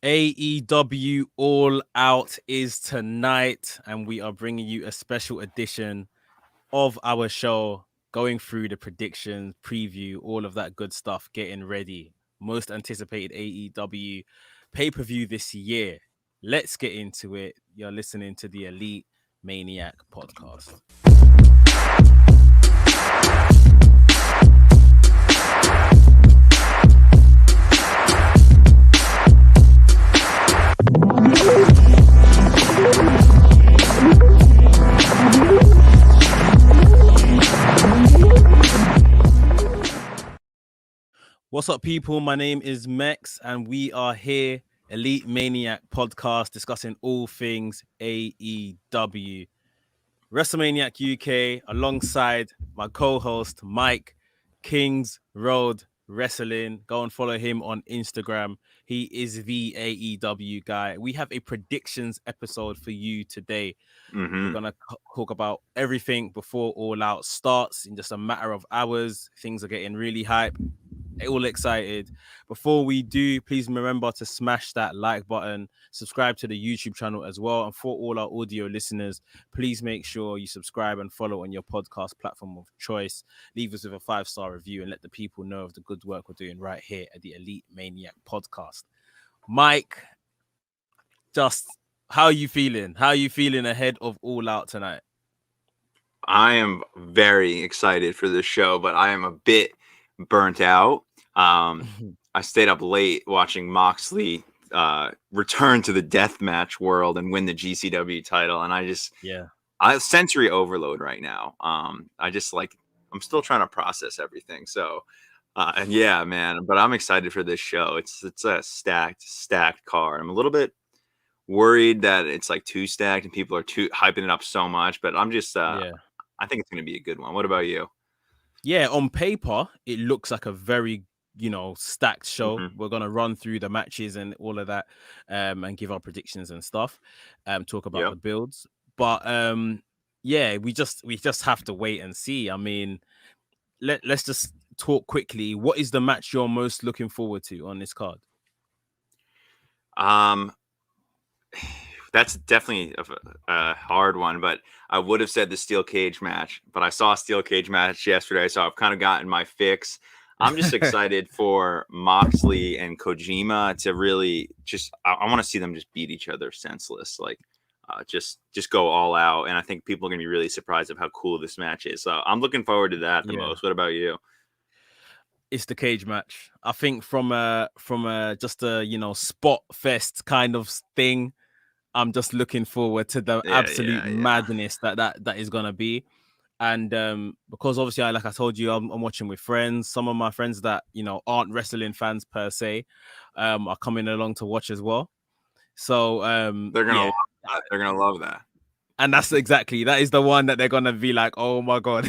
AEW All Out is tonight, and we are bringing you a special edition of our show, going through the predictions, preview, all of that good stuff, getting ready. Most anticipated AEW pay-per-view this year. Let's get into it. You're listening to the Elite Maniac podcast. What's up, people? My name is Mex, and we are here, Elite Maniac podcast, discussing all things AEW. WrestleManiac UK, alongside my co-host, Mike, Kings Road Wrestling. Go and follow him on Instagram. He is the AEW guy. We have a predictions episode for you today. We're going to talk about everything before All Out starts in just a matter of hours. Things are getting really hype. All excited. Before we do, please remember to smash that like button, subscribe to the YouTube channel as well. And for all our audio listeners, please make sure you subscribe and follow on your podcast platform of choice. Leave us with a 5-star review and let the people know of the good work we're doing right here at the Elite Maniac podcast. Mike, just how are you feeling? How are you feeling ahead of All Out tonight? I am very excited for this show, but I am a bit burnt out. I stayed up late watching Moxley return to the deathmatch world and win the GCW title, and I sensory overload right now. I'm still trying to process everything. So, yeah, man. But I'm excited for this show. It's a stacked card. I'm a little bit worried that it's like too stacked and people are too hyping it up so much, but I'm just I think it's going to be a good one. What about you? Yeah, on paper, it looks like a very, stacked show. We're going to run through the matches and all of that and give our predictions and stuff, talk about the builds. But we just have to wait and see. I mean, let's just talk quickly. What is the match you're most looking forward to on this card? That's definitely a hard one, but I would have said the steel cage match, but I saw a steel cage match yesterday, so I've kind of gotten my fix. I'm just excited for Moxley and Kojima to really I want to see them just beat each other senseless, like just go all out. And I think people are going to be really surprised of how cool this match is. So I'm looking forward to that the most. What about you? It's the cage match. I think from just a spot fest kind of thing, I'm just looking forward to the absolute madness that is gonna be. And because obviously, like I told you, I'm watching with friends. Some of my friends that aren't wrestling fans per se are coming along to watch as well. So they're gonna love that. And that is the one that they're gonna be like, oh my god.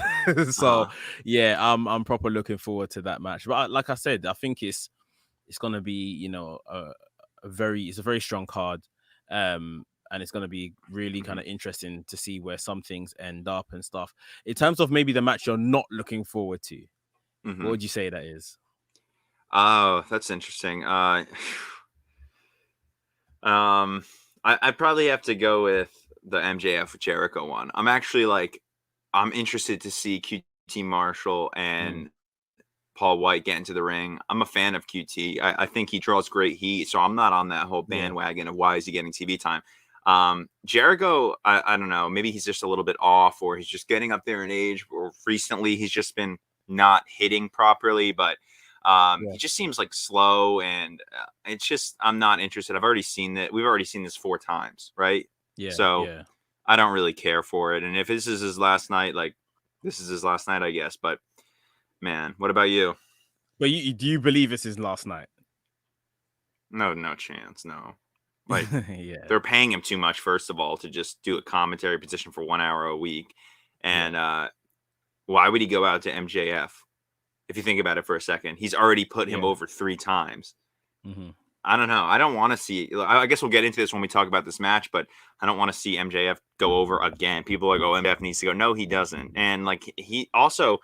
So I'm proper looking forward to that match. But like I said, I think it's gonna be a very strong card. And it's going to be really kind of interesting to see where some things end up and stuff. In terms of maybe the match you're not looking forward to, what would you say that is? Oh, that's interesting. I'd probably have to go with the MJF Jericho one. I'm interested to see QT Marshall and Paul White get into the ring. I'm a fan of QT. I think he draws great heat, so I'm not on that whole bandwagon of why is he getting TV time. Jericho, I don't know, maybe he's just a little bit off, or he's just getting up there in age, or recently he's just been not hitting properly, but he just seems like slow, and it's just, I'm not interested. I've already seen that. We've already seen this 4 times, right? So I don't really care for it. And if this is his last night, like this is his last night, I guess. But man, what about you? But do you believe it's his last night? No chance. No. Like, they're paying him too much, first of all, to just do a commentary position for 1 hour a week. And why would he go out to MJF? If you think about it for a second, he's already put him over 3 times. I don't know. I don't want to see. I guess we'll get into this when we talk about this match, but I don't want to see MJF go over again. People are like, "Oh, MJF needs to go." No, he doesn't. And like, he also,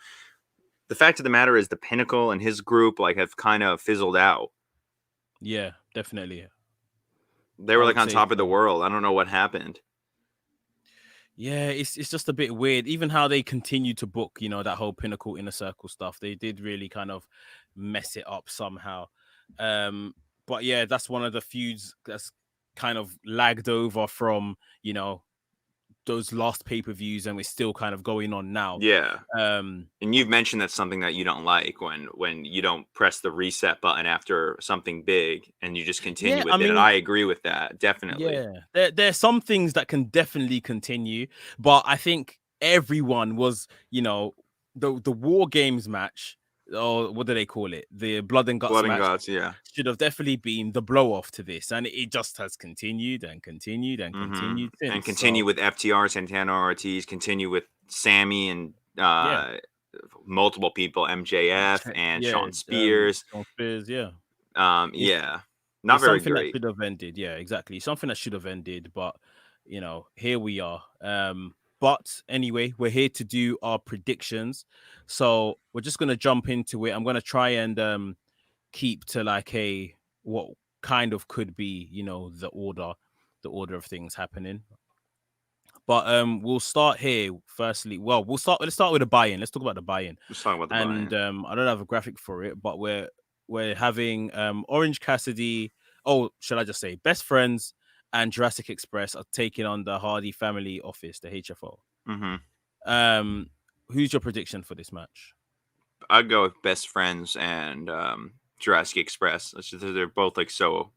the fact of the matter is, the Pinnacle and his group like have kind of fizzled out. Yeah, definitely. They I were like would on say top of the so. world. I don't know what happened. Yeah, it's just a bit weird. Even how they continue to book, that whole Pinnacle Inner Circle stuff, they did really kind of mess it up somehow. But yeah, that's one of the feuds that's kind of lagged over from, those last pay-per-views, and we're still kind of going on now. Yeah. Um, And you've mentioned that's something that you don't like when you don't press the reset button after something big and you just continue yeah, I with it. And mean, I agree with that, definitely. yeah, there's some things that can definitely continue, but I think everyone was, the War Games match, or what do they call it? The Blood and Guts Blood and match guts, yeah. should have definitely been the blow off to this, and it just has continued and continued and continued And since. continue So with FTR, Santana Ortiz, continue with Sammy and yeah, multiple people, MJF and yeah, Sean Spears. Sean Spears, yeah. It's Yeah, not it's very something that great. should have ended. Yeah, exactly. Something that should have ended, but here we are. But anyway, we're here to do our predictions. So we're just gonna jump into it. I'm gonna try and keep to like a what kind of could be, the order of things happening. But we'll start here firstly. Well, let's start with the buy-in. Let's talk about the buy-in. Let's talk about the And buy-in. I don't have a graphic for it, but we're having Orange Cassidy. Oh, should I just say Best Friends and Jurassic Express are taking on the Hardy Family Office, the HFO. hmm Who's your prediction for this match? I'd go with Best Friends and Jurassic Express. They're both like so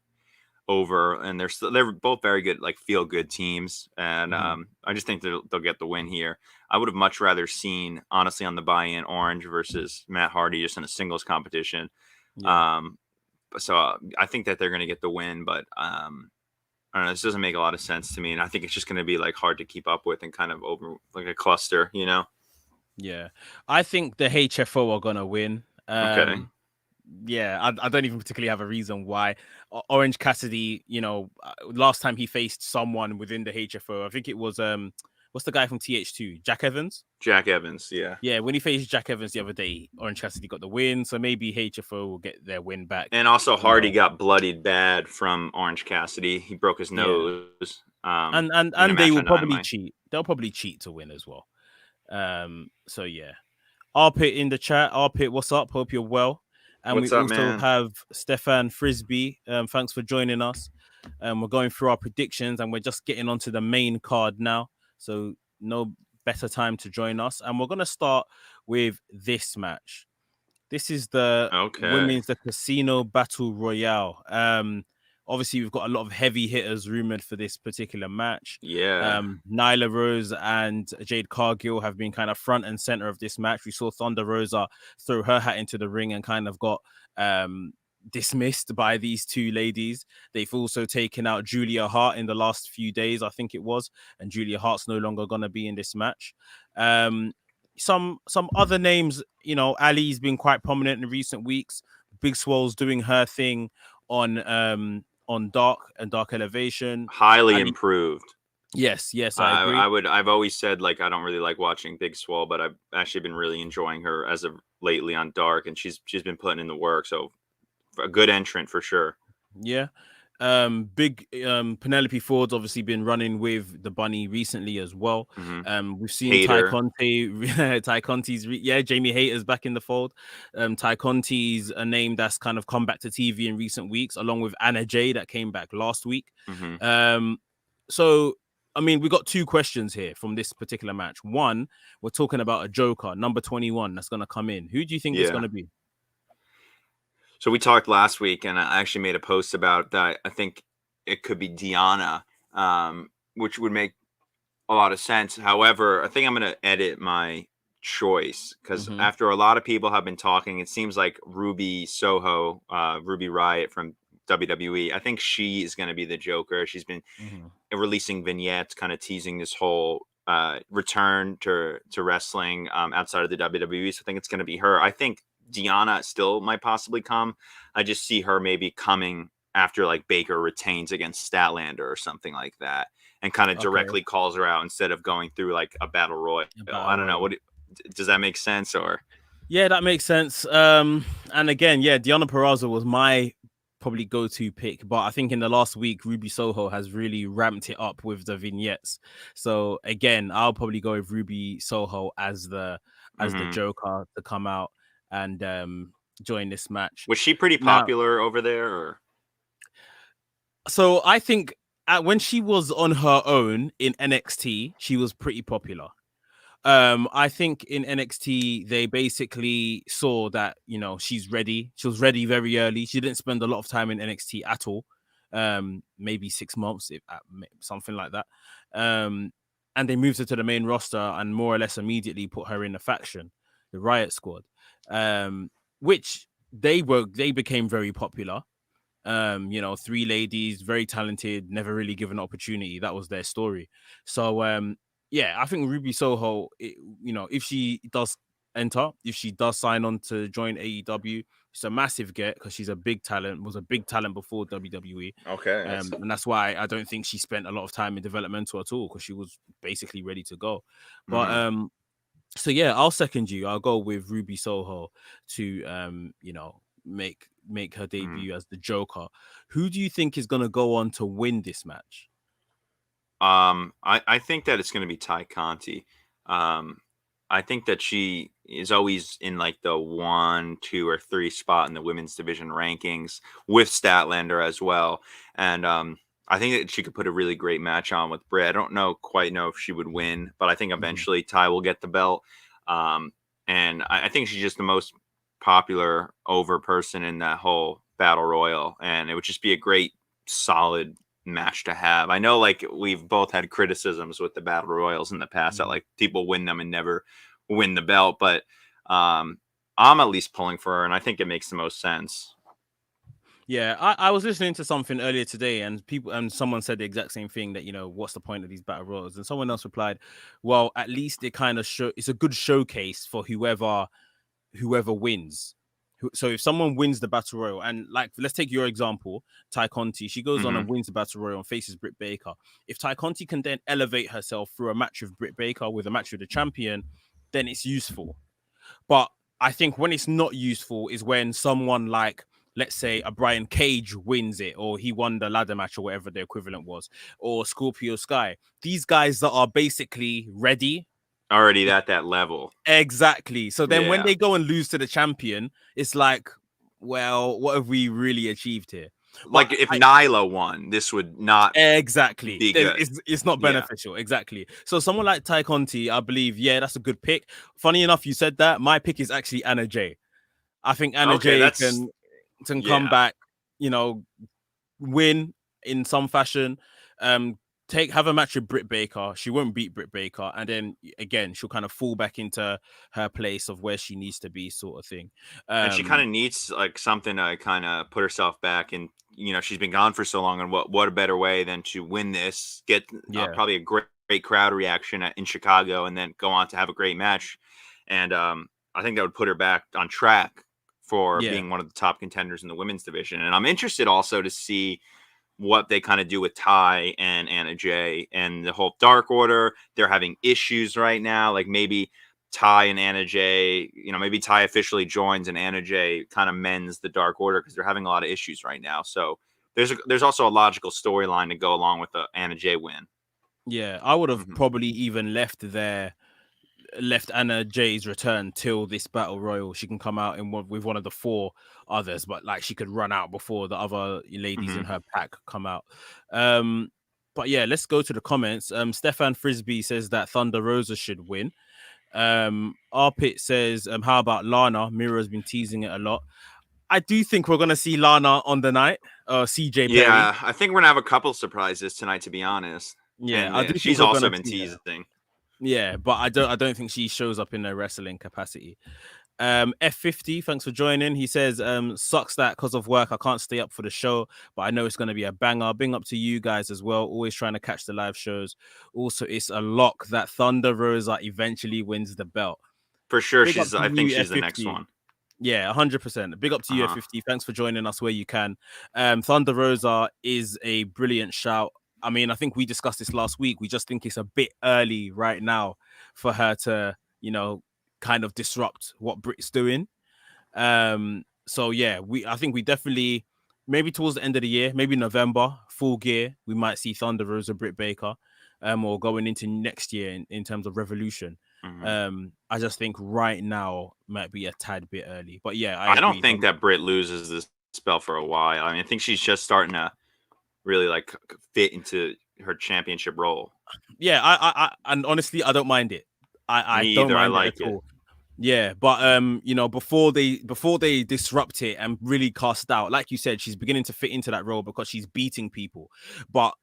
over, and they're both very good, like feel good teams, and Mm-hmm. I just think they'll get the win here. I would have much rather seen, honestly, on the buy-in Orange versus Matt Hardy just in a singles competition. Yeah. Um, so I think that they're going to get the win, but I don't know. This doesn't make a lot of sense to me, and I think it's just going to be like hard to keep up with and kind of over like a cluster, you know? Yeah. I think the HFO are gonna win. Okay. Yeah, I don't even particularly have a reason why. Orange Cassidy, last time he faced someone within the HFO, I think it was what's the guy from TH2, Jack Evans? Jack Evans, yeah. Yeah, when he faced Jack Evans the other day, Orange Cassidy got the win, so maybe HFO will get their win back. And also You Hardy know, got bloodied bad from Orange Cassidy. He broke his yeah, nose and and in a and they match will on probably Dynamite. cheat. They'll probably cheat to win as well. So yeah. Arpit in the chat. Arpit, what's up? Hope you're well. And we What's up, also man? have Stefan Frisbee. Thanks for joining us. We're going through our predictions and we're just getting onto the main card now. So no better time to join us. And we're going to start with this match. This is the Okay. women's the Casino Battle Royale. Obviously we've got a lot of heavy hitters rumored for this particular match. Yeah. Nyla Rose and Jade Cargill have been kind of front and center of this match. We saw Thunder Rosa throw her hat into the ring and kind of got dismissed by these two ladies. They've also taken out Julia Hart in the last few days, I think it was, and Julia Hart's no longer going to be in this match. Some other names, Ali's been quite prominent in recent weeks. Big Swole's doing her thing on Dark and Dark Elevation. Highly Ali, improved. yes, I agree. I've always said like I don't really like watching Big Swole, but I've actually been really enjoying her as of lately on Dark, and she's been putting in the work. So a good entrant for sure. Yeah. Big Penelope Ford's obviously been running with the bunny recently as well. We've seen Ty Hater. Conte, Ty Conte's Jamie Hayter's back in the fold. Ty Conte's a name that's kind of come back to TV in recent weeks, along with Anna Jay that came back last week. So I mean, we got two questions here from this particular match. One, we're talking about a Joker, number 21, that's gonna come in. Who do you think it's Yeah. gonna be? So we talked last week, and I actually made a post about that. I think it could be Deanna, which would make a lot of sense. However, I think I'm going to edit my choice because Mm-hmm. after a lot of people have been talking, it seems like Ruby Soho, Ruby Riott from WWE, I think she is going to be the Joker. She's been releasing vignettes, kind of teasing this whole return to wrestling outside of the WWE. So I think it's going to be her. I think Deanna still might possibly come. I just see her maybe coming after like Baker retains against Statlander or something like that, and kind of Okay. directly calls her out instead of going through like a battle royal. I don't know. Royal. Does that make sense? Or Yeah, that makes sense. And again, yeah, Deonna Purrazzo was my probably go-to pick, but I think in the last week, Ruby Soho has really ramped it up with the vignettes. So again, I'll probably go with Ruby Soho as the Joker to come out and join this match. Was she pretty Now, popular over there? Or? so I think when she was on her own in NXT, she was pretty popular. I think in NXT they basically saw that she's ready. She was ready very early. She didn't spend a lot of time in NXT at all. Maybe 6 months, if something like that. And they moved her to the main roster and more or less immediately put her in a faction, the Riot Squad, which they became very popular. 3 ladies, very talented, never really given an opportunity. That was their story. So yeah, I think Ruby Soho, if she does if she does sign on to join AEW, it's a massive get because she's a big talent, was a big talent before WWE. Okay. And that's why I don't think she spent a lot of time in developmental at all, because she was basically ready to go. But so yeah, I'll second you. I'll go with Ruby Soho to make her debut as the Joker. Who do you think is going to go on to win this match? I think that it's going to be Ty Conti. I think that she is always in like the 1, 2, or 3 spot in the women's division rankings with Statlander as well. And I think that she could put a really great match on with Britt. I don't quite know if she would win, but I think eventually Ty will get the belt. And I think she's just the most popular over person in that whole battle royal. And it would just be a great, solid match to have. I know like we've both had criticisms with the battle royals in the past that like people win them and never win the belt, but I'm at least pulling for her, and I think it makes the most sense. Yeah, I was listening to something earlier today, and someone said the exact same thing, that what's the point of these battle royals, and someone else replied, well, at least it kind of it's a good showcase for whoever wins. So if someone wins the battle royal, and like let's take your example, Ty Conti, she goes on and wins the battle royal and faces Britt Baker. If Ty Conti can then elevate herself through a match with Britt Baker, with a match with the champion, then it's useful. But I think when it's not useful is when someone like, let's say, a Brian Cage wins it, or he won the ladder match, or whatever the equivalent was, or Scorpio Sky. These guys that are basically ready, already at that level. Exactly. So then when they go and lose to the champion, it's like, well, what have we really achieved here? Like if Nyla won, this would not exactly be good. It's not beneficial. Exactly. So someone like Ty Conti, I believe, that's a good pick. Funny enough, you said that. My pick is actually Anna Jay. I think Anna Jay can come back, win in some fashion. Have a match with Britt Baker. She won't beat Britt Baker, and then again she'll kind of fall back into her place of where she needs to be, sort of thing. And she kind of needs like something to kind of put herself back, and she's been gone for so long, and what a better way than to win this, get probably a great crowd reaction in Chicago, and then go on to have a great match. And I think that would put her back on track for being one of the top contenders in the women's division. And I'm interested also to see what they kind of do with Ty and Anna Jay and the whole Dark Order. They're having issues right now. Like maybe Ty and Anna Jay, maybe Ty officially joins and Anna Jay kind of mends the Dark Order, because they're having a lot of issues right now. So there's also a logical storyline to go along with the Anna Jay win. Yeah, I would have probably even left Anna Jay's return till this battle royal. She can come out with one of the 4 others, but like she could run out before the other ladies in her pack come out. But yeah, let's go to the comments. Stefan Frisbee says that Thunder Rosa should win. Arpit says, how about Lana? Mira's been teasing it a lot. I do think we're gonna see Lana on the night. CJ Perry. Yeah, I think we're gonna have a couple surprises tonight, to be honest. Yeah, and she's also been teasing. Yeah, but I don't think she shows up in a wrestling capacity. F50, thanks for joining. He says, sucks that because of work I can't stay up for the show, but I know it's going to be a banger. Bing up to you guys as well, always trying to catch the live shows. Also, it's a lock that Thunder Rosa eventually wins the belt. For sure. I think she's the next one. Yeah, 100%. Big up to you, F50. Thanks for joining us where you can. Thunder Rosa is a brilliant shout. I mean, I think we discussed this last week. We just think it's a bit early right now for her to, kind of disrupt what Britt's doing. So yeah, I think we definitely maybe towards the end of the year, maybe November, Full Gear, we might see Thunder Rosa, Britt Baker, or going into next year in terms of Revolution. I just think right now might be a tad bit early, but yeah, I I don't agree. think that Britt loses this spell for a while. I mean, I think she's just starting to really like fit into her championship role. Yeah, I and honestly, I don't mind it. I Me don't either. I mind it like at it. all. Yeah, but you know, before they disrupt it and really cast out, like you said, she's beginning to fit into that role because she's beating people. But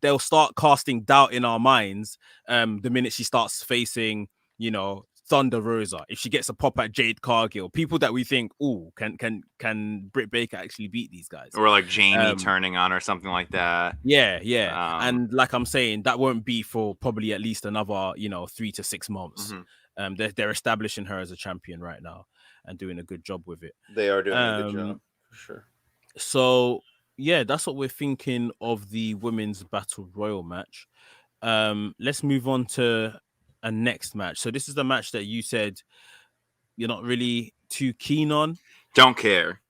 they'll start casting doubt in our minds the minute she starts facing, you know, Thunder Rosa. If she gets a pop at Jade Cargill, people that we think, oh, can Britt Baker actually beat these guys? Or like Jamie turning on or something like that. Yeah. And like I'm saying, that won't be for probably at least another, you know, 3 to 6 months. They're establishing her as a champion right now and doing a good job with it. They are doing a good job, for sure. So yeah, that's what we're thinking of the women's battle royal match. Let's move on to a next match. So this is the match that you said you're not really too keen on. Don't care.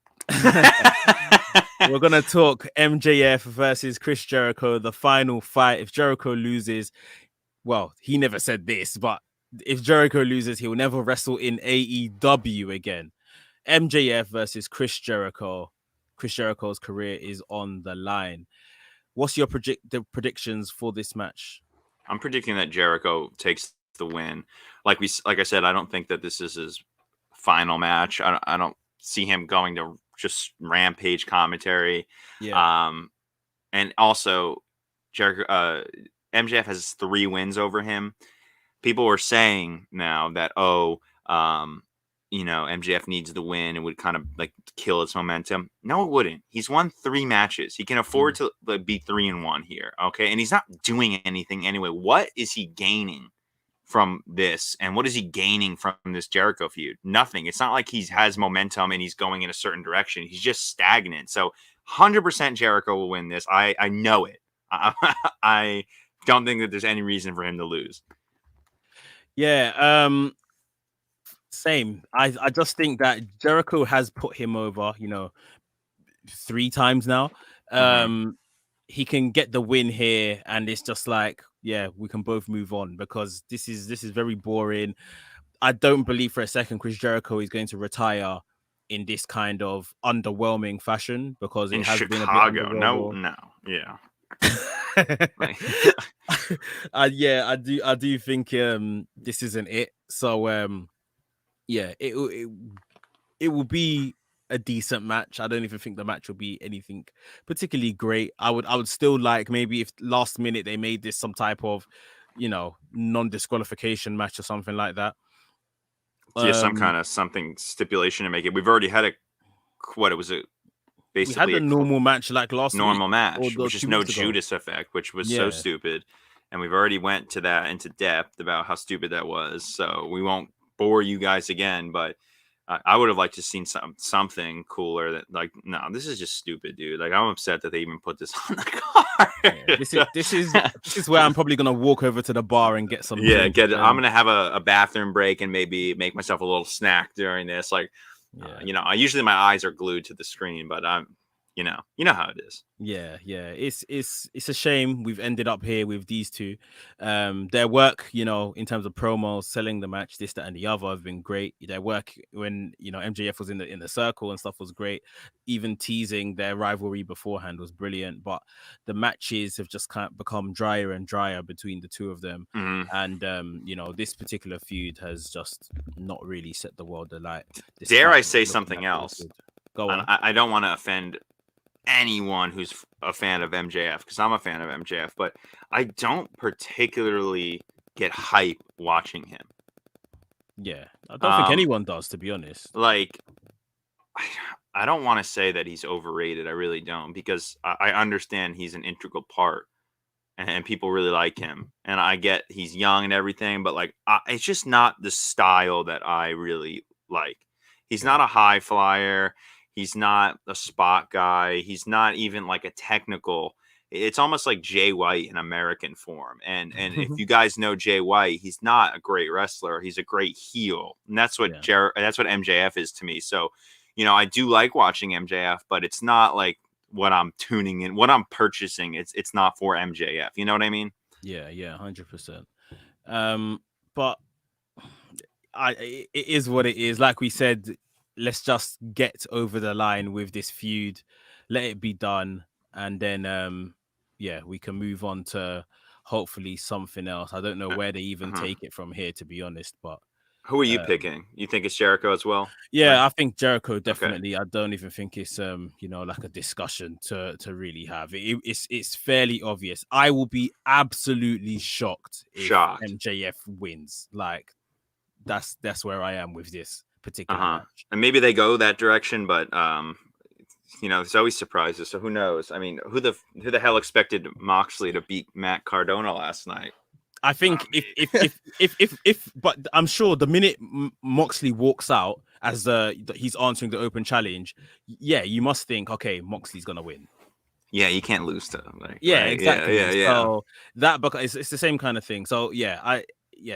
We're gonna talk MJF versus Chris Jericho, the final fight. If Jericho loses, well, he never said this, but if Jericho loses, he'll never wrestle in AEW again. MJF versus Chris Jericho. Chris Jericho's career is on the line. What's your predictions for this match? I'm predicting that Jericho takes the win. Like I said, I don't think that this is his final match. I don't see him going to just Rampage commentary. Yeah. And also, Jericho, MJF has 3 wins over him. People are saying now that you know, MJF needs the win and would kind of like kill its momentum. No, it wouldn't. He's won 3 matches. He can afford to be 3-1 here. Okay. And he's not doing anything anyway. What is he gaining from this? And what is he gaining from this Jericho feud? Nothing. It's not like he has momentum and he's going in a certain direction. He's just stagnant. So 100% Jericho will win this. I know it. I don't think that there's any reason for him to lose. Yeah. Same. I just think that Jericho has put him over, you know, 3 times now. He can get the win here, and it's just like, yeah, we can both move on because this is very boring. I don't believe for a second Chris Jericho is going to retire in this kind of underwhelming fashion because in it has Chicago. been a bit No, yeah. Yeah, I do think this isn't it. So yeah, it will be a decent match. I don't even think the match will be anything particularly great. I would still like maybe if last minute they made this some type of, you know, non-disqualification match or something like that. Yeah, some kind of stipulation to make it. We've already had basically we had a normal match like last normal week, match, which is no Judas effect, which was so stupid. And we've already went to that into depth about how stupid that was. So we won't bore you guys again, but I would have liked to seen something cooler. That like, no, this is just stupid, dude. Like, I'm upset that they even put this on the card. Yeah, this is where I'm probably gonna walk over to the bar and get some. Yeah, I'm gonna have a bathroom break and maybe make myself a little snack during this. Like, you know, usually my eyes are glued to the screen, but I'm, you know how it is. Yeah. It's a shame we've ended up here with these two. Their work, you know, in terms of promos, selling the match, this, that, and the other have been great. Their work when, you know, MJF was in the circle and stuff was great. Even teasing their rivalry beforehand was brilliant. But the matches have just kind of become drier and drier between the two of them. And you know, this particular feud has just not really set the world alight. Dare I say something else? Go on. I don't want to offend anyone who's a fan of MJF because I'm a fan of MJF, but I don't particularly get hype watching him. Yeah, I don't think anyone does, to be honest. Like, I don't want to say that he's overrated. I really don't, because I understand he's an integral part and people really like him, and I get he's young and everything, but like, it's just not the style that I really like. He's not a high flyer. He's not a spot guy. He's not even like a technical. It's almost like Jay White in American form. And if you guys know Jay White, he's not a great wrestler. He's a great heel. And that's what that's what MJF is to me. So I do like watching MJF, but it's not like what I'm tuning in, what I'm purchasing. It's not for MJF. You know what I mean? Yeah, 100%. But it is what it is. Like we said, let's just get over the line with this feud, let it be done, and then we can move on to hopefully something else. I don't know where they even take it from here, to be honest. But who are you picking? You think it's Jericho as well? yeah, Right? I think Jericho definitely. Okay. I don't even think it's like a discussion to really have. It's fairly obvious. I will be absolutely shocked if MJF wins. Like that's where I am with this particular match. And maybe they go that direction, but there's always surprises. So who knows? I mean, who the hell expected Moxley to beat Matt Cardona last night? I think if but I'm sure the minute Moxley walks out as he's answering the open challenge, you must think, okay, Moxley's gonna win. Yeah, you can't lose to him. Right? Exactly. Yeah. So that, because it's the same kind of thing. So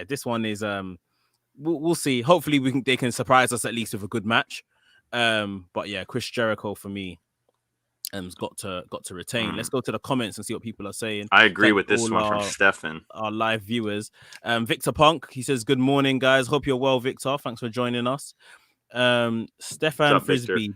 this one is we'll see. Hopefully they can surprise us at least with a good match. But yeah, Chris Jericho for me has got to retain. Let's go to the comments and see what people are saying. I agree with this one from Stefan, our live viewers. Victor Punk, he says, good morning, guys. Hope you're well, Victor. Thanks for joining us. Stefan Frisbee,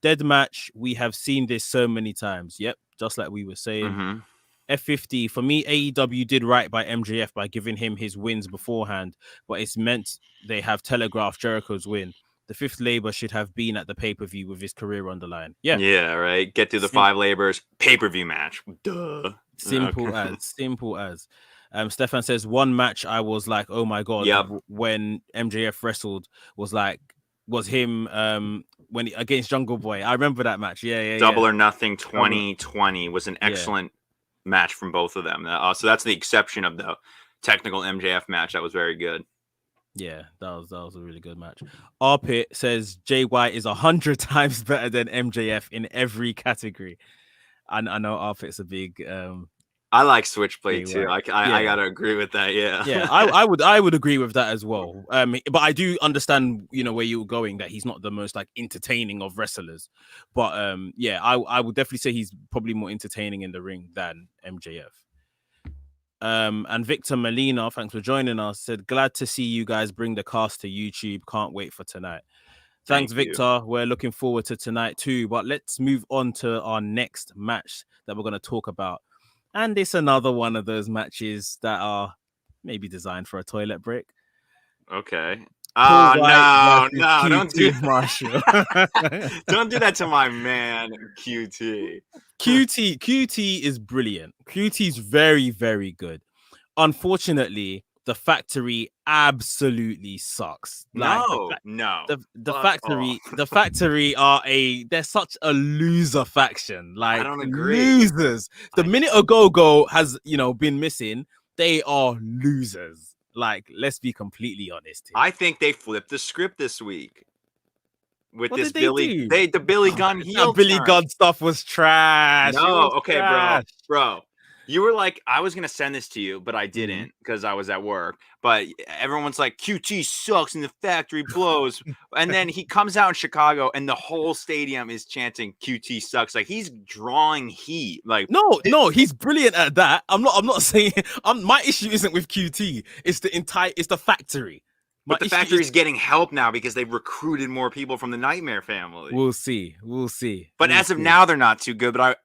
dead match. We have seen this so many times. Yep, just like we were saying. F50, for me, AEW did right by MJF by giving him his wins beforehand, but it's meant they have telegraphed Jericho's win. The fifth labor should have been at the pay-per-view with his career on the line. Yeah, right. Get through the 5 labors, pay-per-view match. Duh. Simple as. Stefan says, one match I was like, oh my god, when MJF wrestled was him when against Jungle Boy. I remember that match. Double or Nothing 2020 was an excellent match from both of them. So that's the exception of the technical MJF match. That was very good. Yeah, that was a really good match. Arpit says Jay White is 100 times better than MJF in every category. And I know Arpit's a big I like Switchblade too. I gotta agree with that. Yeah, I would agree with that as well. But I do understand, where you're going, that he's not the most like entertaining of wrestlers. But I would definitely say he's probably more entertaining in the ring than MJF. And Victor Molina, thanks for joining us, said, glad to see you guys bring the cast to YouTube. Can't wait for tonight. Thanks, Victor. We're looking forward to tonight too. But let's move on to our next match that we're going to talk about. And it's another one of those matches that are maybe designed for a toilet break. Okay. No, don't do Marshall. Don't do that to my man, QT. QT is brilliant. QT's very, very good. Unfortunately, the factory absolutely sucks. The factory they're such a loser faction. Like, I don't agree. Losers. The minute Go has been missing, they are losers. Like, let's be completely honest here. I think they flipped the script this week with this Billy. The Billy Gunn heel. That Billy Gunn stuff was trash. No, okay, trash. bro. You were like, I was gonna send this to you, but I didn't because I was at work. But everyone's like, QT sucks and the factory blows. And then he comes out in Chicago, and the whole stadium is chanting QT sucks. Like, he's drawing heat. Like, no, he's brilliant at that. I'm not saying. My issue isn't with QT. It's the factory. But the factory's getting help now because they've recruited more people from the Nightmare family. We'll see. But as of now, they're not too good. But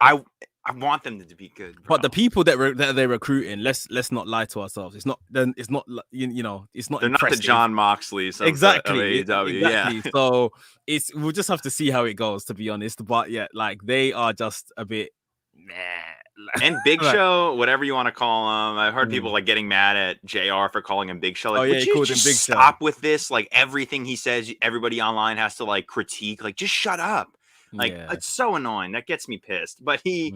I want them to be good, bro. But the people that they're recruiting, let's not lie to ourselves. It's not it's not. They're not the John Moxleys of exactly. AEW. Yeah. So we'll just have to see how it goes, to be honest. But yeah, like, they are just a bit. And Big Show, whatever you want to call him. I've heard people like getting mad at JR for calling him Big Show. Like, would you just stop with this? Like, everything he says, everybody online has to like critique. Like, just shut up. Like, it's so annoying. That gets me pissed. But we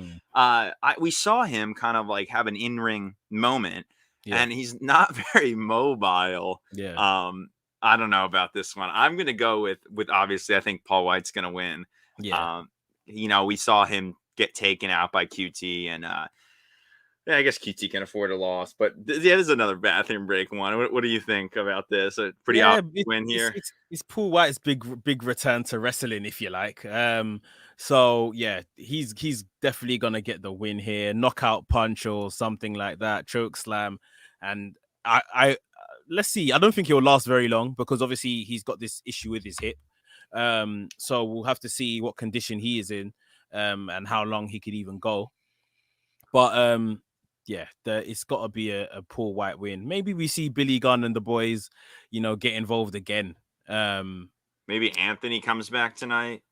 saw him kind of like have an in-ring moment, and he's not very mobile. I don't know about this one. I'm gonna go with obviously. I think Paul White's gonna win. We saw him get taken out by QT, and Yeah, I guess QT can afford a loss, but yeah, this is another bathroom break one. What do you think about this? A pretty Yeah, obvious win here. it's Paul White's big return to wrestling, if you like. So yeah, he's definitely gonna get the win here, knockout punch or something like that, choke slam, and I let's see. I don't think he'll last very long because obviously he's got this issue with his hip. So we'll have to see what condition he is in, and how long he could even go. But yeah, it's got to be a Paul White win. Maybe we see Billy Gunn and the boys, get involved again. Maybe Anthony comes back tonight,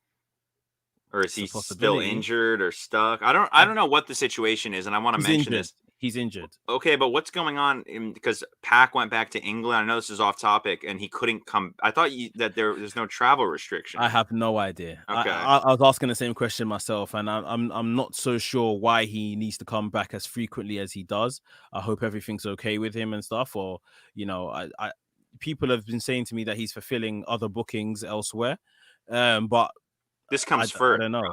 or is It's a he still possibility. injured or stuck? I don't know what the situation is, and I want to He's mention injured. this. He's injured. Okay, but what's going on? Because Pac went back to England. I know this is off topic, and he couldn't come. I thought that there's no travel restriction. I have no idea. Okay. I was asking the same question myself, and I'm not so sure why he needs to come back as frequently as he does. I hope everything's okay with him and stuff. Or I people have been saying to me that he's fulfilling other bookings elsewhere. But This comes I first. don't know. Bro.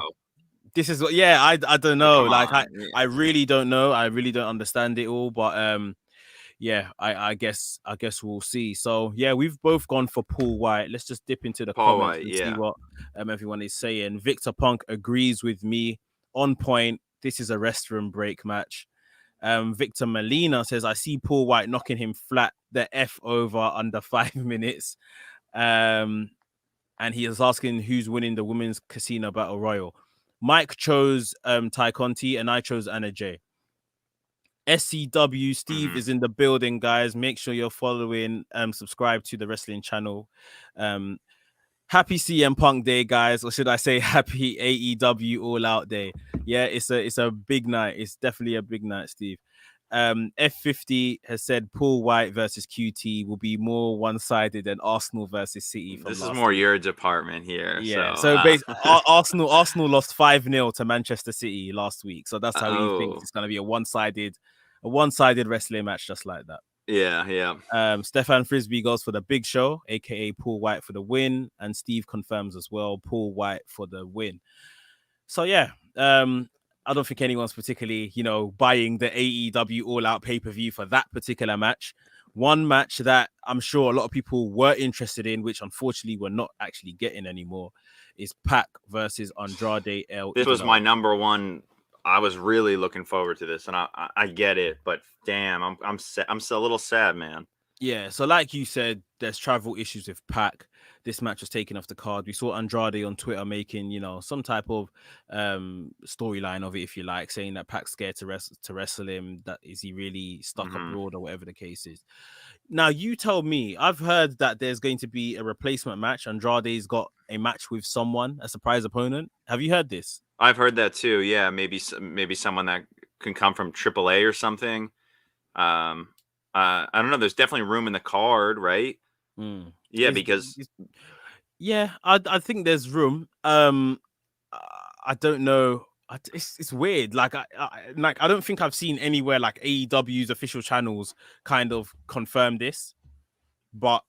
This is what, yeah, I don't know. Come Like on. I really don't know. I really don't understand it all. But yeah, I guess we'll see. So yeah, we've both gone for Paul White. Let's just dip into the Paul comments White, and see yeah. what everyone is saying. Victor Punk agrees with me. On point. This is a restroom break match. Victor Molina says, I see Paul White knocking him flat the F over under 5 minutes. And he is asking who's winning the women's casino battle royal. Mike chose Ty Conti and I chose Anna J. SCW Steve is in the building, guys. Make sure you're following, subscribe to the wrestling channel. Happy CM Punk Day, guys, or should I say happy AEW All Out Day? Yeah, it's a big night. It's definitely a big night, Steve. F50 has said Paul White versus QT will be more one-sided than Arsenal versus City. From This is last more week. your department here. Yeah, So basically, Arsenal lost 5-0 to Manchester City last week. So that's how he thinks it's going to be a one-sided wrestling match, just like that. Yeah. Stefan Frisbee goes for the Big Show, aka Paul White, for the win, and Steve confirms as well Paul White for the win. So yeah, I don't think anyone's particularly, buying the AEW All Out pay-per-view for that particular match. One match that I'm sure a lot of people were interested in, which unfortunately we're not actually getting anymore, is Pac versus Andrade El This was Idolo. my number one. I was really looking forward to this, and I get it, but damn, I'm a little sad, man. Yeah, so like you said, there's travel issues with Pac. This match was taken off the card. We saw Andrade on Twitter making, some type of storyline of it, if you like, saying that Pac's scared to wrestle him. That is he really stuck abroad or whatever the case is. Now, you tell me, I've heard that there's going to be a replacement match. Andrade's got a match with someone, a surprise opponent. Have you heard this? I've heard that too. Yeah, maybe someone that can come from AAA or something. I don't know. There's definitely room in the card, right? Yeah, because I think there's room. I don't know. It's weird. Like I don't think I've seen anywhere like AEW's official channels kind of confirm this, but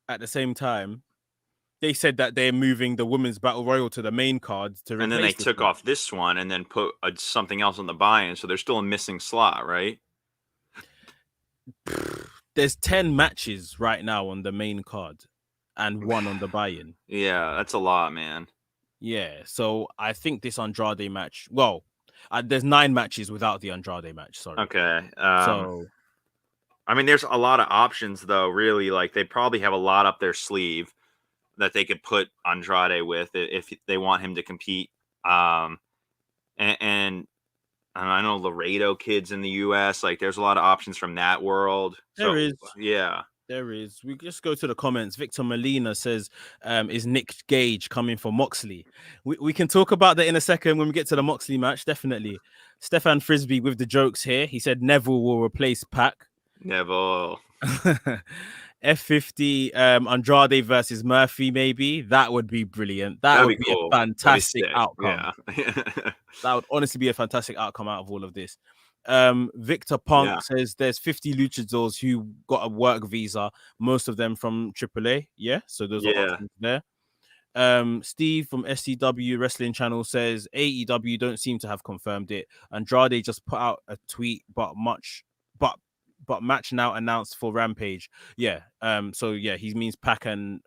at the same time, they said that they're moving the women's battle royal to the main card to replace. And then they took off this one and then put something else on the buy-in, so there's still a missing slot, right? There's 10 matches right now on the main card, and 1 on the buy-in. Yeah, that's a lot, man. Yeah, so I think this Andrade match. Well, there's 9 matches without the Andrade match. Sorry. Okay. So, I mean, there's a lot of options, though. Really, like they probably have a lot up their sleeve that they could put Andrade with if they want him to compete. And I know Laredo kids in the U.S. Like, there's a lot of options from that world. There is. Yeah. There is. We just go to the comments. Victor Molina says, is Nick Gage coming for Moxley? We can talk about that in a second when we get to the Moxley match, definitely. Stefan Frisbee with the jokes here. He said Neville will replace Pac. Neville. F50, Andrade versus Murphy, maybe. That would be brilliant. That would be cool. A fantastic outcome. Yeah. That would honestly be a fantastic outcome out of all of this. Victor Punk says there's 50 luchadors who got a work visa, most of them from AAA. Yeah, so those are options there. Steve from SCW Wrestling Channel says AEW don't seem to have confirmed it. Andrade just put out a tweet, but match now announced for Rampage. Yeah. So yeah, he means Pac and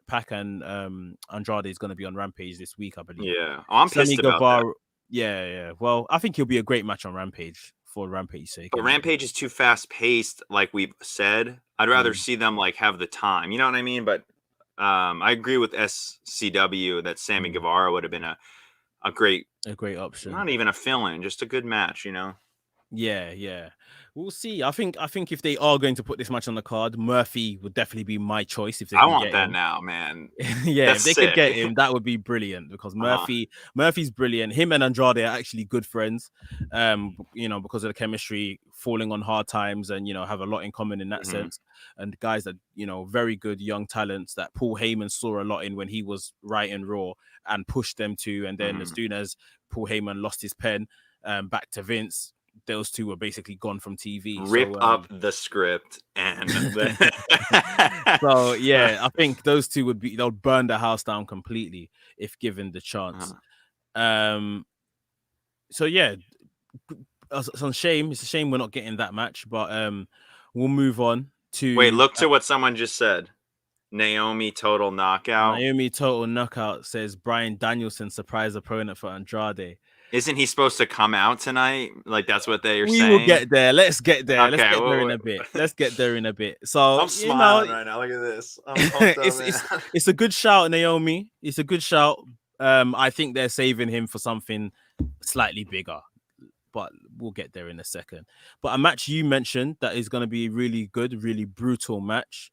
Andrade is going to be on Rampage this week, I believe. Yeah. Oh, I'm Sammy pissed about that. Guevara. Yeah. Well, I think he'll be a great match on Rampage for Rampage's sake. But anyway. Rampage is too fast paced, like we've said. I'd rather see them like have the time. You know what I mean? But I agree with SCW that Sammy Guevara would have been a great option. Not even a fill-in, just a good match, you know? Yeah. We'll see. I think if they are going to put this match on the card, Murphy would definitely be my choice if they can want get that him. now, man. Yeah, That's if they sick. could get him, that would be brilliant because Murphy's brilliant. Him and Andrade are actually good friends. Because of the chemistry, falling on hard times, and have a lot in common in that sense. And guys that very good young talents that Paul Heyman saw a lot in when he was writing Raw and pushed them to. And then as soon as Paul Heyman lost his pen back to Vince, those two were basically gone from TV. Rip up the script and so yeah, I think those two they'll burn the house down completely if given the chance. So yeah, it's a shame we're not getting that match, but we'll move on to look to what someone just said. Naomi total knockout. Naomi total knockout says Bryan Danielson surprise opponent for Andrade. Isn't he supposed to come out tonight? Like that's what they are saying. We will get there. Let's get there. Okay, Let's get there in a bit. Let's get there in a bit. So I'm smiling right now. Look at this. I'm pumped up, it's a good shout, Naomi. It's a good shout. I think they're saving him for something slightly bigger, but we'll get there in a second. But a match you mentioned that is going to be really good, really brutal match.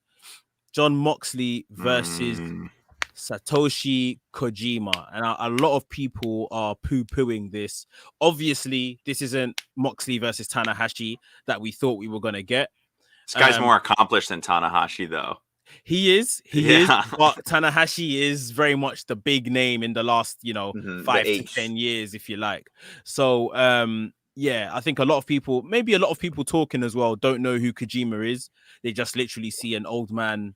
John Moxley versus Satoshi Kojima, and a lot of people are poo-pooing this. Obviously, this isn't Moxley versus Tanahashi that we thought we were going to get. This guy's more accomplished than Tanahashi, though. He is, but Tanahashi is very much the big name in the last, 5 to 10 years, if you like. So, I think a lot of people talking as well don't know who Kojima is. They just literally see an old man,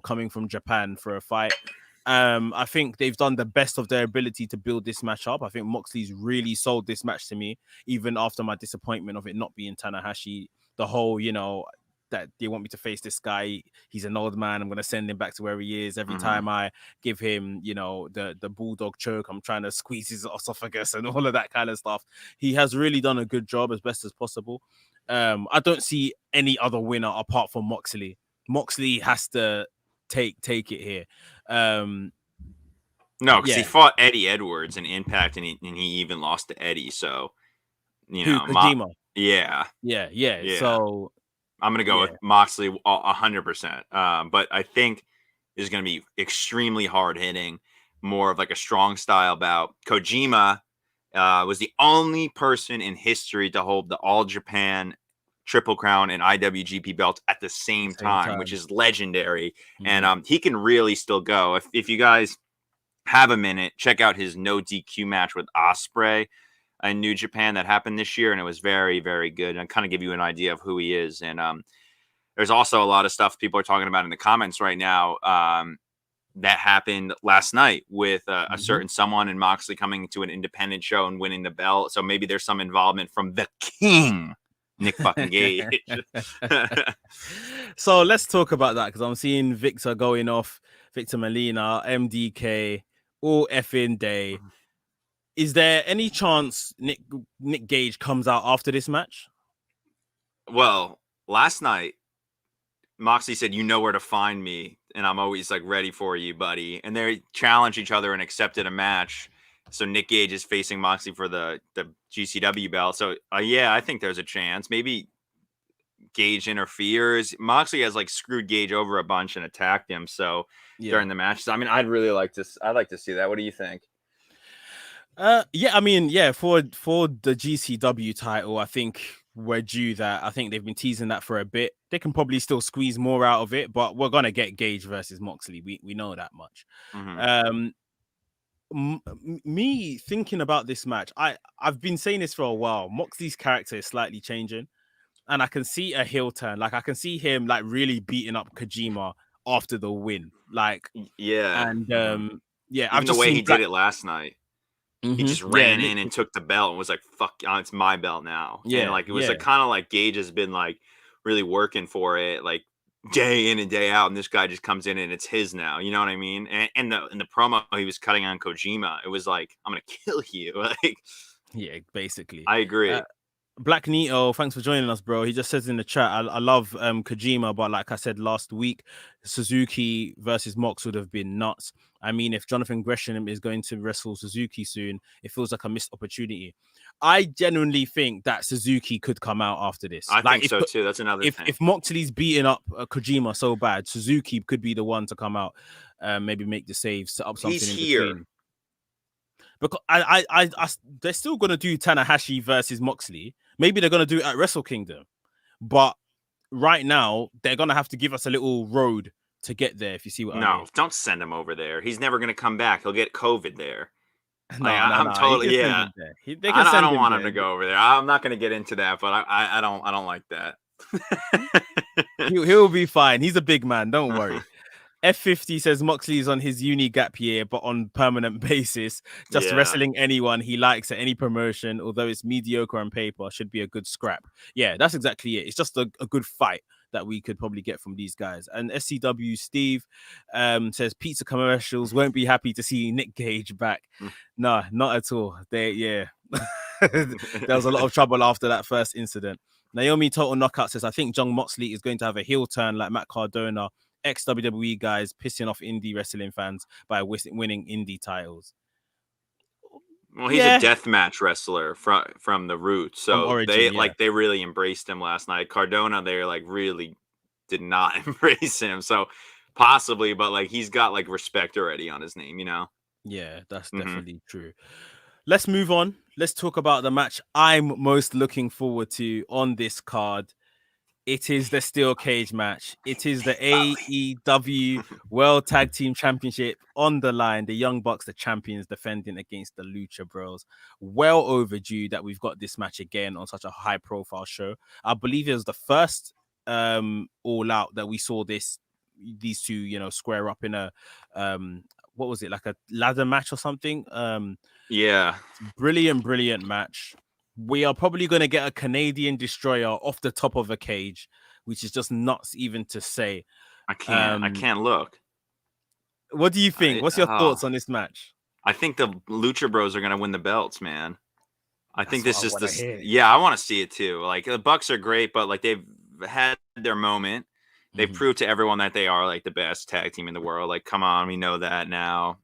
coming from Japan for a fight. I think they've done the best of their ability to build this match up. I think Moxley's really sold this match to me, even after my disappointment of it not being Tanahashi. The whole, that they want me to face this guy. He's an old man. I'm going to send him back to where he is. Every time I give him, the bulldog choke, I'm trying to squeeze his esophagus and all of that kind of stuff. He has really done a good job as best as possible. I don't see any other winner apart from Moxley. Moxley has to take it here. No, because he fought Eddie Edwards in Impact, and he even lost to Eddie. So, Kojima. Yeah. So I'm gonna go with Moxley 100%. But I think is gonna be extremely hard hitting, more of like a strong style bout. Kojima was the only person in history to hold the All Japan Triple Crown and IWGP belts at the same time, which is legendary. And he can really still go. If you guys have a minute, check out his no DQ match with Ospreay in New Japan that happened this year, and it was very, very good. And kind of give you an idea of who he is. And there's also a lot of stuff people are talking about in the comments right now that happened last night with a certain someone and Moxley coming to an independent show and winning the belt. So maybe there's some involvement from the King, Nick fucking Gage. So let's talk about that, because I'm seeing Victor going off, Victor Molina, MDK, all effing day. Is there any chance Nick Gage comes out after this match? Well, last night, Moxley said, "You know where to find me, and I'm always like ready for you, buddy." And they challenged each other and accepted a match. So Nick Gage is facing Moxley for the GCW belt. So I think there's a chance. Maybe Gage interferes. Moxley has like screwed Gage over a bunch and attacked him. So during the matches, I mean, I'd like to see that. What do you think? For the GCW title, I think we're due that. I think they've been teasing that for a bit. They can probably still squeeze more out of it, but we're gonna get Gage versus Moxley. We know that much. Me thinking about this match, I've been saying this for a while. Moxley's character is slightly changing, and I can see a heel turn. Like I can see him like really beating up Kojima after the win. Like Yeah, I've Even the just way seen he did it last night. He just Yeah, ran in and took the belt and was like, "Fuck, it's my belt now." And yeah, like it was yeah. like kind of like Gage has been like really working for it, like day in and day out, and this guy just comes in and it's his now. You know what I mean? And the promo he was cutting on Kojima, it was like, "I'm gonna kill you." Like, Yeah, basically. I agree. Black Nito, thanks for joining us, bro. He just says in the chat, I love Kojima, but like I said last week, Suzuki versus Mox would have been nuts. I mean, if Jonathan Gresham is going to wrestle Suzuki soon, it feels like a missed opportunity. I genuinely think that Suzuki could come out after this. I Like, think so too. That's another thing. if Moxley's beating up Kojima so bad, Suzuki could be the one to come out, maybe make the save, set up something He's in here. between. Because they're still gonna do Tanahashi versus Moxley. Maybe they're gonna do it at Wrestle Kingdom, but right now they're gonna have to give us a little road to get there. If you see what I mean? No, don't send him over there. He's never gonna come back. He'll get COVID there. No, I'm He can totally send yeah. him there. They can I send don't him want there. him to go over there. I'm not gonna get into that, but I don't like that. He'll be fine. He's a big man. Don't worry. F50 says Moxley is on his uni gap year, but on permanent basis, just wrestling anyone he likes at any promotion, although it's mediocre on paper, should be a good scrap. Yeah, that's exactly it. It's just a good fight that we could probably get from these guys. And SCW Steve says pizza commercials won't be happy to see Nick Gage back. No, not at all. There was a lot of trouble after that first incident. Naomi Total Knockout says, I think John Moxley is going to have a heel turn like Matt Cardona, ex-WWE guys pissing off indie wrestling fans by winning indie titles. Well, he's a deathmatch wrestler from the roots, so origin, they really embraced him last night. Cardona, they like really did not embrace him, so possibly, but like he's got like respect already on his name, you know? Yeah, that's definitely true. Let's move on. Let's talk about the match I'm most looking forward to on this card. It is the steel cage match. It is the AEW World Tag Team Championship on the line. The Young Bucks, the champions, defending against the Lucha Bros. Well overdue that we've got this match again on such a high-profile show. I believe it was the first All Out that we saw these two, square up in a what was it, like a ladder match or something? Brilliant match. We are probably going to get a Canadian destroyer off the top of a cage, which is just nuts even to say. I can't look. What do you think? What's your thoughts on this match? I think the Lucha Bros are going to win the belts, man. I think this is the yeah, I want to see it too. Like the Bucks are great, but like they've had their moment. They've proved to everyone that they are like the best tag team in the world. Like, come on, we know that now.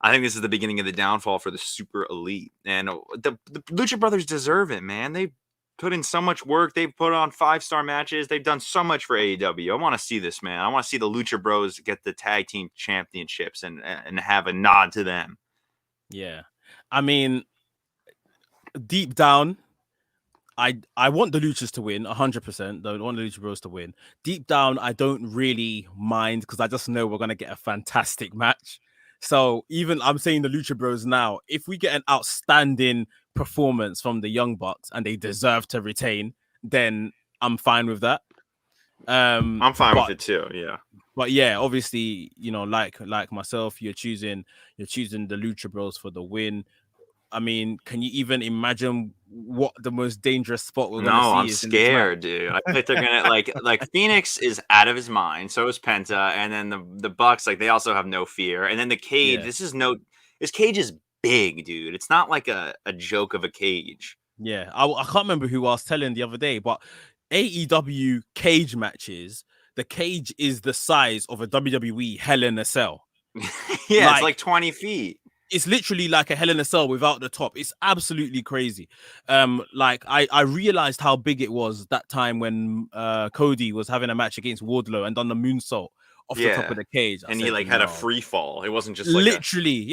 I think this is the beginning of the downfall for the super elite. And the Lucha Brothers deserve it, man. They put in so much work. They've put on 5-star matches. They've done so much for AEW. I want to see this, man. I want to see the Lucha Bros get the tag team championships and have a nod to them. Yeah. I mean, deep down, I want the Luchas to win 100%. I want the Lucha Bros to win. Deep down, I don't really mind because I just know we're going to get a fantastic match. So even I'm saying the Lucha Bros now, if we get an outstanding performance from the Young Bucks and they deserve to retain, then I'm fine with that. I'm fine with it too. Yeah. But yeah, obviously, like myself, you're choosing the Lucha Bros for the win. I mean, can you even imagine what the most dangerous spot we're going to see? No, I'm scared, dude. I think they're gonna like Phoenix is out of his mind. So is Penta, and then the Bucks, like they also have no fear. And then the cage. Yeah. This cage is big, dude. It's not like a joke of a cage. Yeah, I can't remember who I was telling the other day, but AEW cage matches, the cage is the size of a WWE Hell in a Cell. Yeah, it's like 20 feet. It's literally like a Hell in a Cell without the top. It's absolutely crazy. Like I realized how big it was that time when Cody was having a match against Wardlow and done the moonsault off the top of the cage. He like had a free fall. It wasn't just like literally,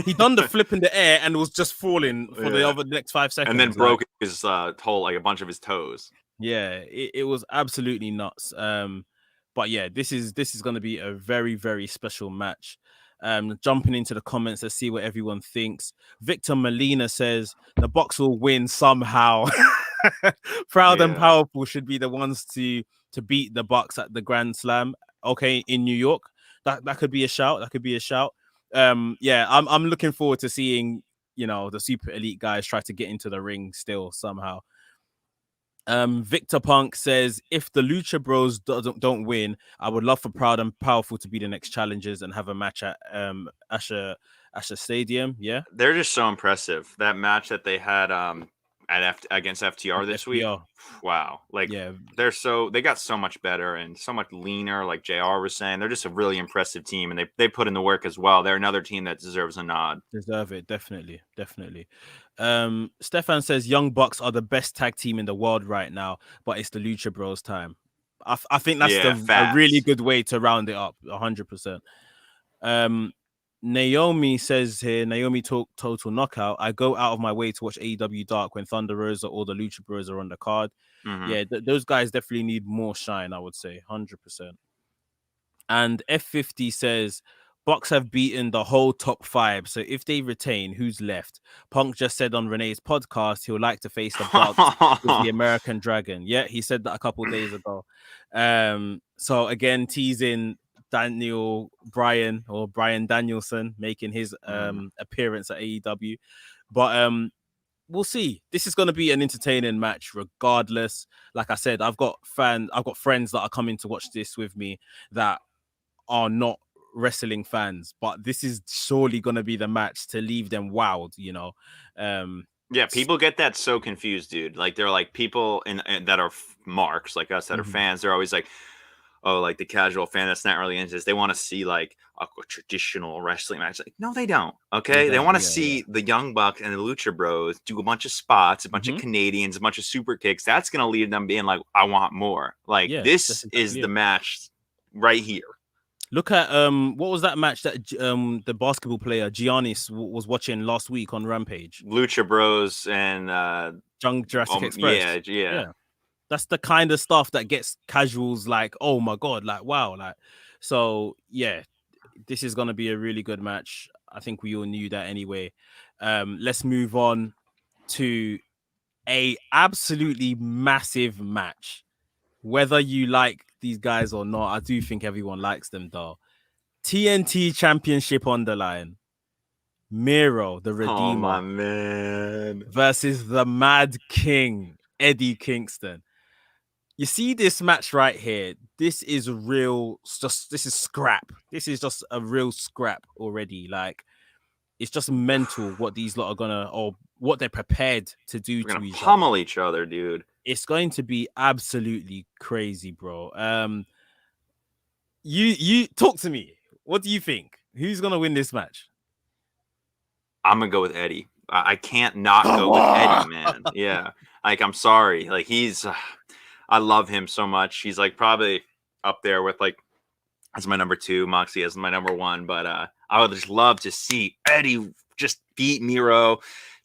he done the flip in the air and was just falling for the next 5 seconds. And then broke his whole, like a bunch of his toes. Yeah, it was absolutely nuts. But yeah, this is going to be a very, very special match. Jumping into the comments, let's see what everyone thinks. Victor Molina says the Bucks will win somehow. Proud and powerful should be the ones to beat the Bucks at the Grand Slam. Okay, in New York. That could be a shout. That could be a shout. Yeah, I'm looking forward to seeing, you know, the super elite guys try to get into the ring still somehow. Victor Punk says, if the Lucha Bros don't win, I would love for Proud and Powerful to be the next challengers and have a match at Asher Stadium. Yeah, they're just so impressive. That match that they had against FTR this week. Wow, like yeah, they got so much better and so much leaner. Like JR was saying, they're just a really impressive team, and they put in the work as well. They're another team that deserves a nod. Deserve it, definitely. Stefan says Young Bucks are the best tag team in the world right now, but it's the Lucha Bros time. I think that's a really good way to round it up. 100%. Naomi says here, Naomi talk Total Knockout. I go out of my way to watch AEW Dark when Thunder Rosa or the Lucha Bros are on the card. Mm-hmm. Yeah, those guys definitely need more shine, I would say. 100%. And F50 says Bucks have beaten the whole top 5. So if they retain, who's left? Punk just said on Renee's podcast he'll like to face the Bucks with the American Dragon. Yeah, he said that a couple of days ago. So again, teasing Brian Danielson making his appearance at AEW. But we'll see. This is going to be an entertaining match regardless. Like I said, I've got friends that are coming to watch this with me that are not wrestling fans, but this is surely going to be the match to leave them wowed, you know. Yeah, people get that so confused, dude. Like they're like people in that are marks like us that are fans. They're always like, oh, like the casual fan that's not really into this. They want to see like a traditional wrestling match. Like, no, they don't. Okay, they want to see the Young Bucks and the Lucha Bros do a bunch of spots, a bunch of Canadians, a bunch of super kicks. That's gonna leave them being like, I want more. Like this is the match right here. Look at what was that match that the basketball player Giannis was watching last week on Rampage? Lucha Bros and Jurassic Express. Yeah. That's the kind of stuff that gets casuals like, oh my god, like wow, like so. Yeah, this is gonna be a really good match. I think we all knew that anyway. Let's move on to a absolutely massive match. Whether you like these guys or not, I do think everyone likes them though. TNT Championship on the line. Miro, the Redeemer, oh my man, versus the Mad King, Eddie Kingston. You see this match right here. This is real. This is scrap. This is just a real scrap already. Like it's just mental what these lot are gonna, or what they're prepared to do to each other. Pummel each other, dude. It's going to be absolutely crazy, bro. You talk to me. What do you think? Who's gonna win this match? I'm gonna go with Eddie. I can't not go with Eddie, man. Yeah, like I'm sorry. Like he's, I love him so much. He's like probably up there with like as my number 2, Moxie as my number 1. But I would just love to see Eddie just beat Miro,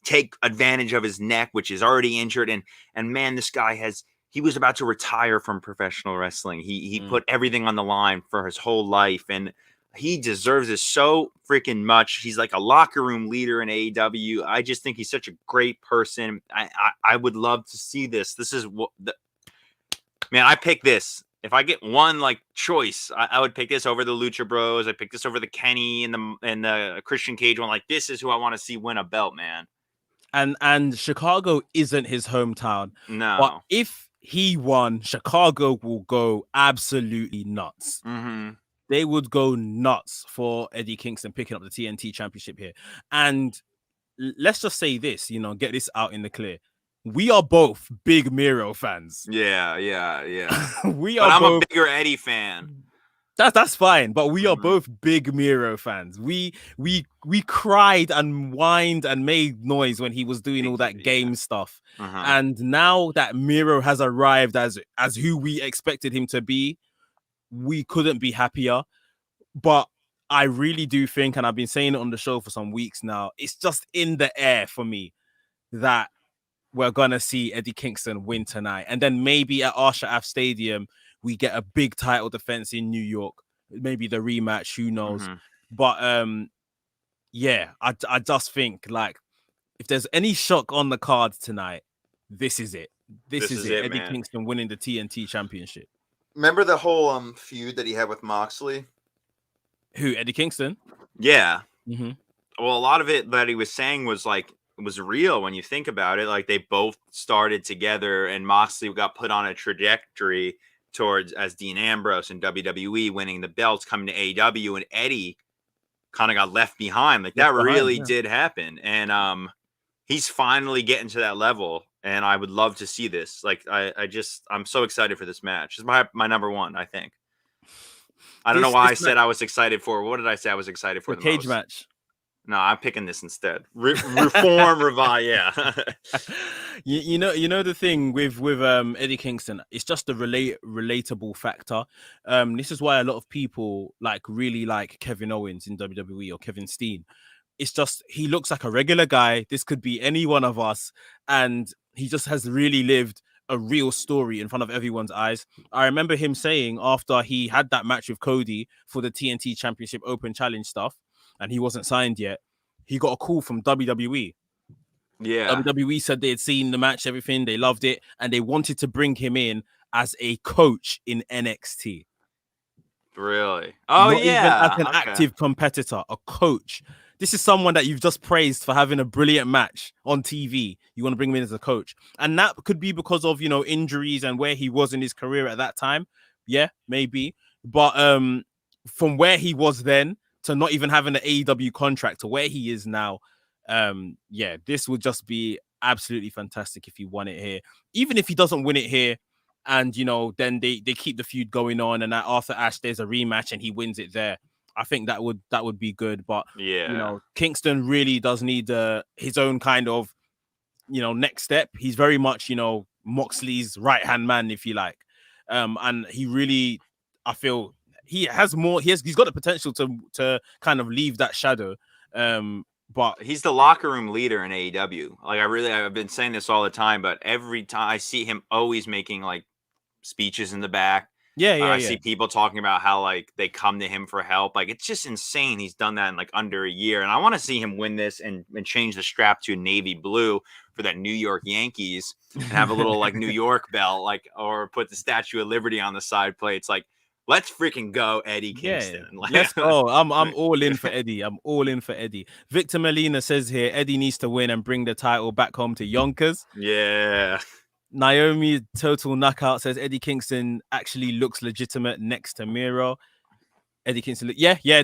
take advantage of his neck, which is already injured. And man, this guy he was about to retire from professional wrestling. He put everything on the line for his whole life, and he deserves it so freaking much. He's like a locker room leader in AEW. I just think he's such a great person. I would love to see this. This is what man, I pick this. If I get one like choice, I would pick this over the Lucha Bros. I pick this over the Kenny and the Christian Cage one. Like this is who I want to see win a belt, man. And Chicago isn't his hometown. No. But if he won, Chicago will go absolutely nuts. They would go nuts for Eddie Kingston picking up the TNT Championship here. And let's just say this, you know, get this out in the clear. We are both big Miro fans. Yeah. We but are. I'm both... a bigger Eddie fan. That's fine, but we are both big Miro fans. We cried and whined and made noise when he was doing all that game stuff. And now that Miro has arrived as who we expected him to be, we couldn't be happier. But I really do think, and I've been saying it on the show for some weeks now, it's just in the air for me that we're gonna see Eddie Kingston win tonight, and then maybe at Arshaf Stadium we get a big title defense in New York, maybe the rematch, who knows. But yeah, I just think like if there's any shock on the card tonight, this is it. This is it. Eddie Kingston winning the TNT Championship. Remember the whole feud that he had with Moxley? Who? Eddie Kingston? Yeah. Mm-hmm. Well, a lot of it that he was saying was like was real when you think about it. Like they both started together, and Moxley got put on a trajectory towards as Dean Ambrose in WWE, winning the belts, coming to AEW, and Eddie kind of got left behind. Like that really did happen, and he's finally getting to that level. And I would love to see this. Like I'm so excited for this match. It's my number one. I think. I don't know why I said I was excited for. What did I say I was excited for? The cage match. No, I'm picking this instead. Reform, revive, yeah. you know the thing with Eddie Kingston, it's just the relatable factor. This is why a lot of people really like Kevin Owens in WWE or Kevin Steen. It's just he looks like a regular guy. This could be any one of us, and he just has really lived a real story in front of everyone's eyes. I remember him saying after he had that match with Cody for the TNT Championship Open Challenge stuff, and he wasn't signed yet, he got a call from WWE. Yeah. WWE said they had seen the match, everything, they loved it, and they wanted to bring him in as a coach in NXT. Really? Oh, not yeah. even as an active competitor, a coach. This is someone that you've just praised for having a brilliant match on TV. You want to bring him in as a coach. And that could be because of, injuries and where he was in his career at that time. Yeah, maybe. But from where he was then to not even having an AEW contract to where he is now, this would just be absolutely fantastic if he won it here. Even if he doesn't win it here, and then they keep the feud going on, and after Ash there's a rematch and he wins it there. I think that would be good. But Kingston really does need his own kind of next step. He's very much Moxley's right hand man, if you like, and he really, I feel he has more. He's got the potential to kind of leave that shadow. But he's the locker room leader in AEW. Like I've been saying this all the time, but every time I see him always making like speeches in the back. I see people talking about how like they come to him for help. Like it's just insane. He's done that in like under a year, and I want to see him win this and change the strap to navy blue for that New York Yankees and have a little like New York belt, like, or put the Statue of Liberty on the side plates. Like, let's freaking go, Eddie Kingston. Yeah, let's go. I'm all in for Eddie. I'm all in for Eddie. Victor Molina says here, Eddie needs to win and bring the title back home to Yonkers. Yeah. Naomi Total Knockout says Eddie Kingston actually looks legitimate next to Miro. Eddie Kingston,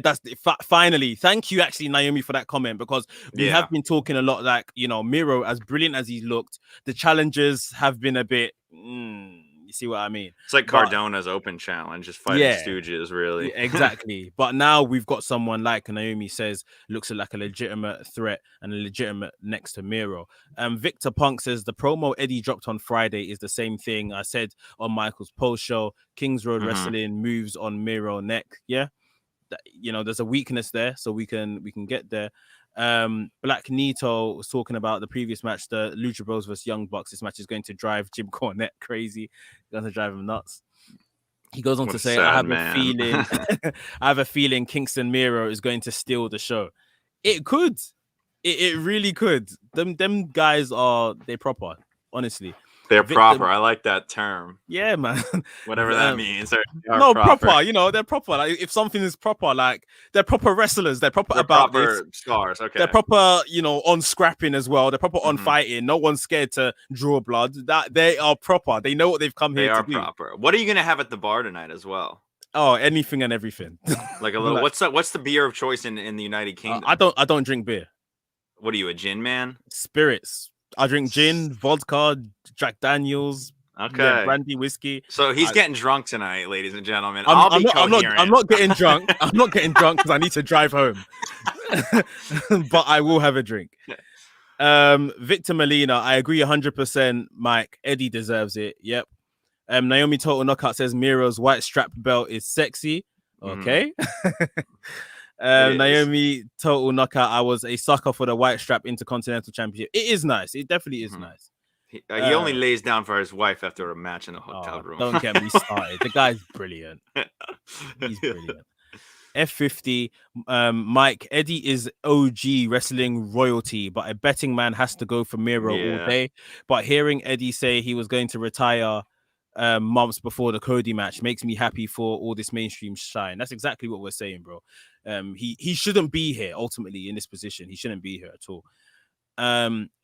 that's finally. Thank you, actually, Naomi, for that comment, because we have been talking a lot. Like Miro, as brilliant as he's looked, the challenges have been a bit. You see what I mean? It's like Cardona's open challenge, just fighting stooges, really. Yeah, exactly. But now we've got someone like Naomi says looks like a legitimate threat and a legitimate next to Miro. Victor Punk says the promo Eddie dropped on Friday is the same thing I said on Michael's post show. Kings Road Wrestling moves on Miro neck. Yeah, there's a weakness there, so we can get there. Black Nito was talking about the previous match, the Lucha Bros vs Young Bucks. This match is going to drive Jim Cornette crazy. Going to drive him nuts. He goes on to say, I have a feeling Kingston Miro is going to steal the show. It could. It really could. Them guys they're proper, honestly. They're proper. I like that term. Yeah, man. Whatever that means. Proper. They're proper. Like if something is proper, like they're proper wrestlers. They're proper about this. Stars. Okay. They're proper, on scrapping as well. They're proper on fighting. No one's scared to draw blood. That they are proper. They know what they've come here to do. They are proper. What are you gonna have at the bar tonight as well? Oh, anything and everything. Like a little. What's the beer of choice in the United Kingdom? I don't drink beer. What are you, a gin man? Spirits. I drink gin, vodka, Jack Daniels, brandy, whiskey. So he's getting drunk tonight, ladies and gentlemen. I'm not getting drunk. I'm not getting drunk because I need to drive home. But I will have a drink. Victor Molina, I agree 100%. Mike, Eddie deserves it. Yep. Naomi Total Knockout says Miro's white strap belt is sexy. Okay. Naomi Total Knockout, I was a sucker for the white strap Intercontinental Championship. It is nice. It definitely is nice. He only lays down for his wife after a match in a hotel room. Don't get me started. The guy's brilliant. He's brilliant. F50, Mike, Eddie is OG wrestling royalty, but a betting man has to go for Miro all day. But hearing Eddie say he was going to retire months before the Cody match makes me happy for all this mainstream shine. That's exactly what we're saying, bro. He shouldn't be here ultimately in this position. He shouldn't be here at all.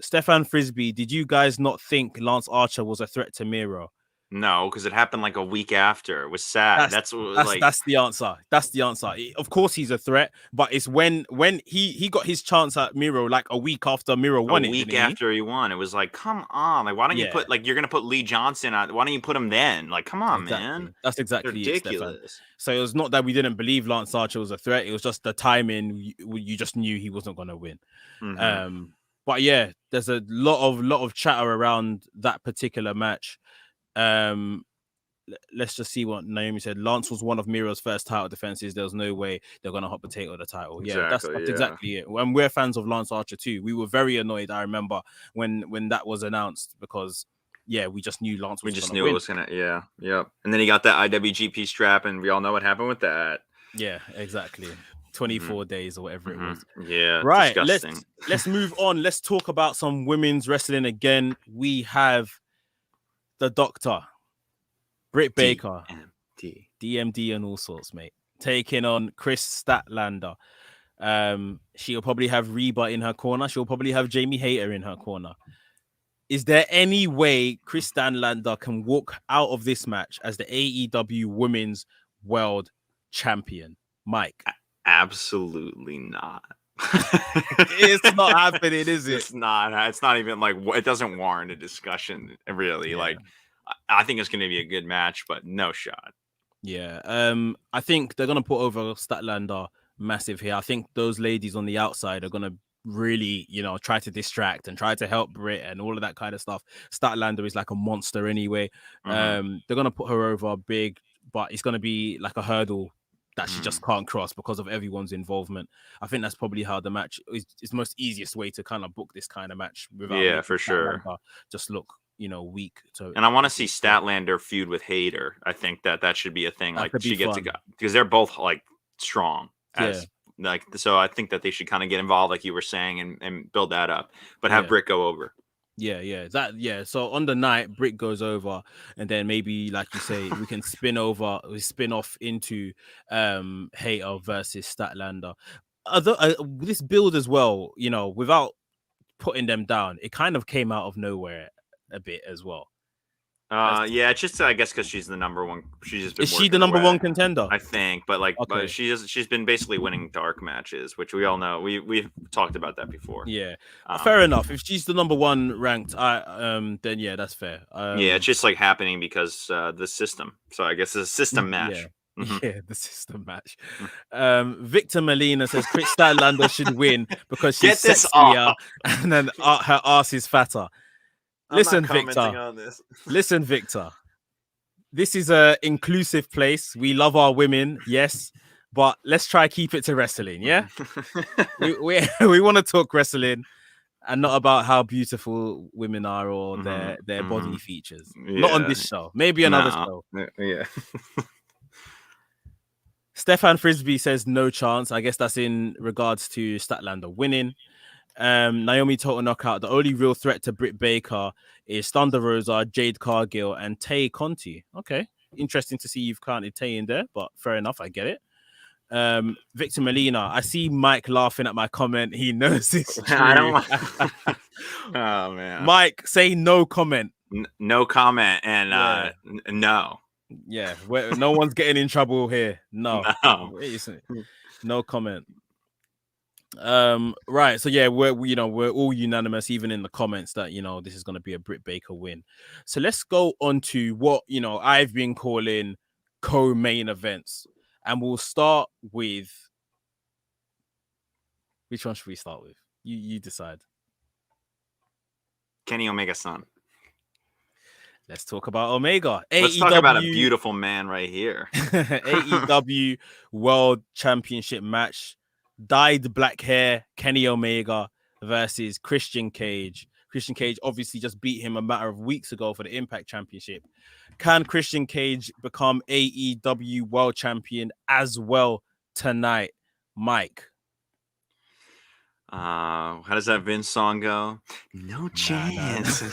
Stefan Frisbee, did you guys not think Lance Archer was a threat to Miro? No, because it happened like a week after. It was sad. That's the answer. That's the answer. Of course, he's a threat, but it's when he got his chance at Miro like a week after Miro won it. A week after he won, it was like, come on, like why don't you put you're gonna put Lee Johnson on? Why don't you put him then? Like, come on, man. That's exactly ridiculous. It, so it was not that we didn't believe Lance Archer was a threat. It was just the timing. You just knew he wasn't gonna win. Mm-hmm. But yeah, there's a lot of chatter around that particular match. Let's just see what Naomi said. Lance was one of Miro's first title defenses. There was no way they're gonna hot potato the title. Yeah, that's exactly it. And we're fans of Lance Archer too. We were very annoyed. I remember when that was announced because we just knew Lance. We just knew it was gonna. Yeah. And then he got that IWGP strap, and we all know what happened with that. Yeah, exactly. 24 days or whatever it was. Yeah, right. Disgusting. Let's move on. Let's talk about some women's wrestling again. We have the Doctor, Britt Baker, DMD and all sorts, mate, taking on Chris Statlander. She'll probably have Reba in her corner. She'll probably have Jamie Hayter in her corner. Is there any way Chris Statlander can walk out of this match as the AEW Women's World Champion? Mike? Absolutely not. It's not happening, is it? It's not. It's not even like it doesn't warrant a discussion. Really, like I think it's going to be a good match, but no shot. Yeah, I think they're gonna put over Statlander massive here. I think those ladies on the outside are gonna really, try to distract and try to help Britt and all of that kind of stuff. Statlander is like a monster anyway. They're gonna put her over big, but it's gonna be like a hurdle that she just can't cross because of everyone's involvement. I think that's probably how the match is the most easiest way to kind of book this kind of match without for sure just look weak. So, and I want to see Statlander feud with Hayter. I think that should be a thing. Like she gets a guy because they're both like strong as like, so I think that they should kind of get involved, like you were saying, and build that up, but have Britt go over. So on the night, Britt goes over, and then maybe, like you say, we can spin off into Hayter versus Statlander. This build as well, without putting them down, it kind of came out of nowhere a bit as well. It's just I guess because she's the number one. She's just been is she the number one contender? I think, but but she's been basically winning dark matches, which we all know. We've talked about that before. Yeah, fair enough. If she's the number one ranked, then that's fair. It's just like happening because the system. So I guess it's a system match. Yeah, the system match. Victor Molina says Chris Statlander should win because she's sexier and then her ass is fatter. Listen, Victor. This is a inclusive place. We love our women, yes, but let's try keep it to wrestling. Yeah, we want to talk wrestling and not about how beautiful women are or their body features. Not on this show. Maybe another show. Yeah. Stefan Frisbee says no chance. I guess that's in regards to Statlander winning. Naomi total knockout. The only real threat to Britt Baker is Thunder Rosa, Jade Cargill, and Tay Conti. Okay, interesting to see you've counted Tay in there, but fair enough, I get it. Victor Molina, I see Mike laughing at my comment. He knows it's true. I don't. Oh man, Mike, say no comment. No comment, and no. Yeah, no one's getting in trouble here. No. No comment. Right, so we're all unanimous, even in the comments, that this is going to be a Britt Baker win. So let's go on to what I've been calling co-main events, and we'll start with which one should we start with? You decide. Kenny Omega's son. Let's talk about Omega. Let's talk about a beautiful man right here. AEW World Championship match. Dyed black hair, Kenny Omega versus Christian Cage. Christian Cage obviously just beat him a matter of weeks ago for the Impact Championship. Can Christian Cage become AEW World Champion as well tonight, Mike? How does that Vince song go? No chance.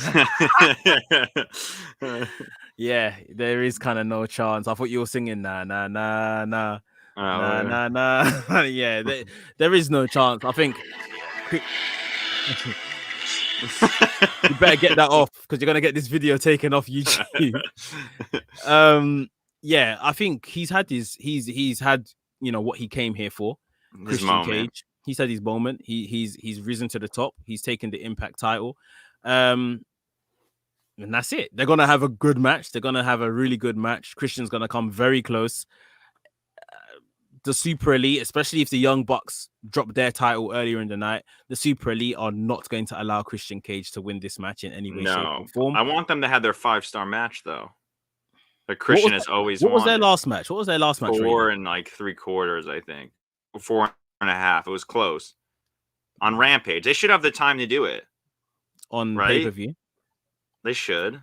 Yeah, there is kind of no chance. I thought you were singing nah nah nah nah nah Oh, nah nah. Yeah, there is no chance. I think you better get that off because you're gonna get this video taken off YouTube. Yeah, I think he's had what he came here for. his Christian moment. Cage. He's had his moment. He's risen to the top. He's taken the Impact title. And that's it. They're gonna have a good match. They're gonna have a really good match. Christian's gonna come very close. The Super Elite, especially if the Young Bucks drop their title earlier in the night, the Super Elite are not going to allow Christian Cage to win this match in any way, shape, or No, form. I want them to have their 5-star match though. That What was Christian has always what was their wanted. last match? What was their last match rating? 4 and like 3/4, I think. 4.5. It was close. On Rampage, they should have the time to do it. On Right? pay-per-view? They should.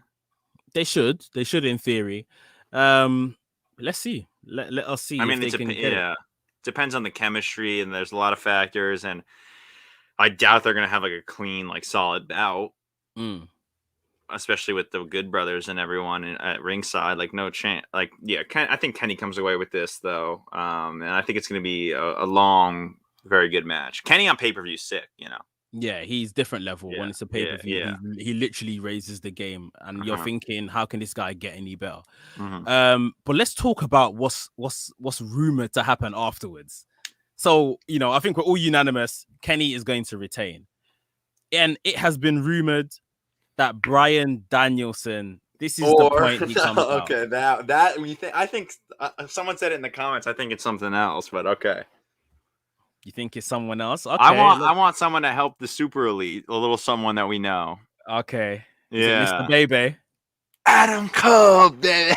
They should in theory. Let's see. Let us see I if mean, they can get it. depends on the chemistry, and there's a lot of factors, and I doubt they're gonna have like a clean, like solid bout, especially with the Good Brothers and everyone at ringside. Like no chance. Like yeah, I think Kenny comes away with this though, and I think it's gonna be a long, very good match. Kenny on pay-per-view sick, Yeah, he's different level. When Yeah, it's a pay-per-view, yeah. he literally raises the game, and you're thinking, how can this guy get any better? But let's talk about what's rumored to happen afterwards. So, I think we're all unanimous. Kenny is going to retain. And it has been rumored that Bryan Danielson, this is the point he comes out. Okay, that we think. I think someone said it in the comments. I think it's something else, but okay. You think it's someone else? Okay. I want someone to help the Super Elite, a little someone that we know. Okay. Yeah. Is it Mr. Baby? Adam Cole, baby.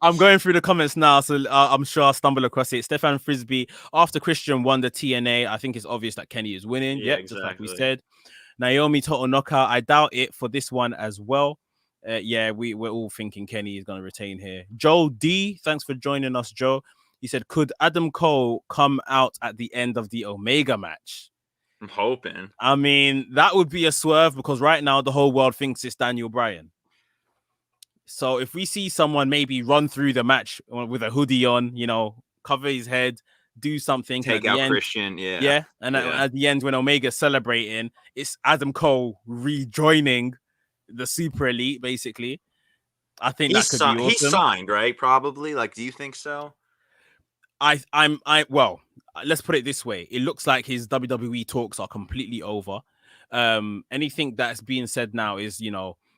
I'm going through the comments now, so I'm sure I'll stumble across it. Stefan Frisbee, after Christian won the TNA, I think it's obvious that Kenny is winning. Yeah, yep, exactly. Just like we said. Naomi Totonoka, I doubt it for this one as well. Yeah, we're all thinking Kenny is going to retain here. Joe D, thanks for joining us, Joe. He said, could Adam Cole come out at the end of the Omega match? I'm hoping. I mean, that would be a swerve because right now the whole world thinks it's Daniel Bryan. So if we see someone maybe run through the match with a hoodie on, cover his head, do something. Take out Christian, yeah. Yeah, and at the end when Omega's celebrating, it's Adam Cole rejoining the Super Elite, basically. I think that could be awesome. He's signed, right? Probably. Like, do you think so? Well, let's put it this way. It looks like his WWE talks are completely over. Anything that's being said now is,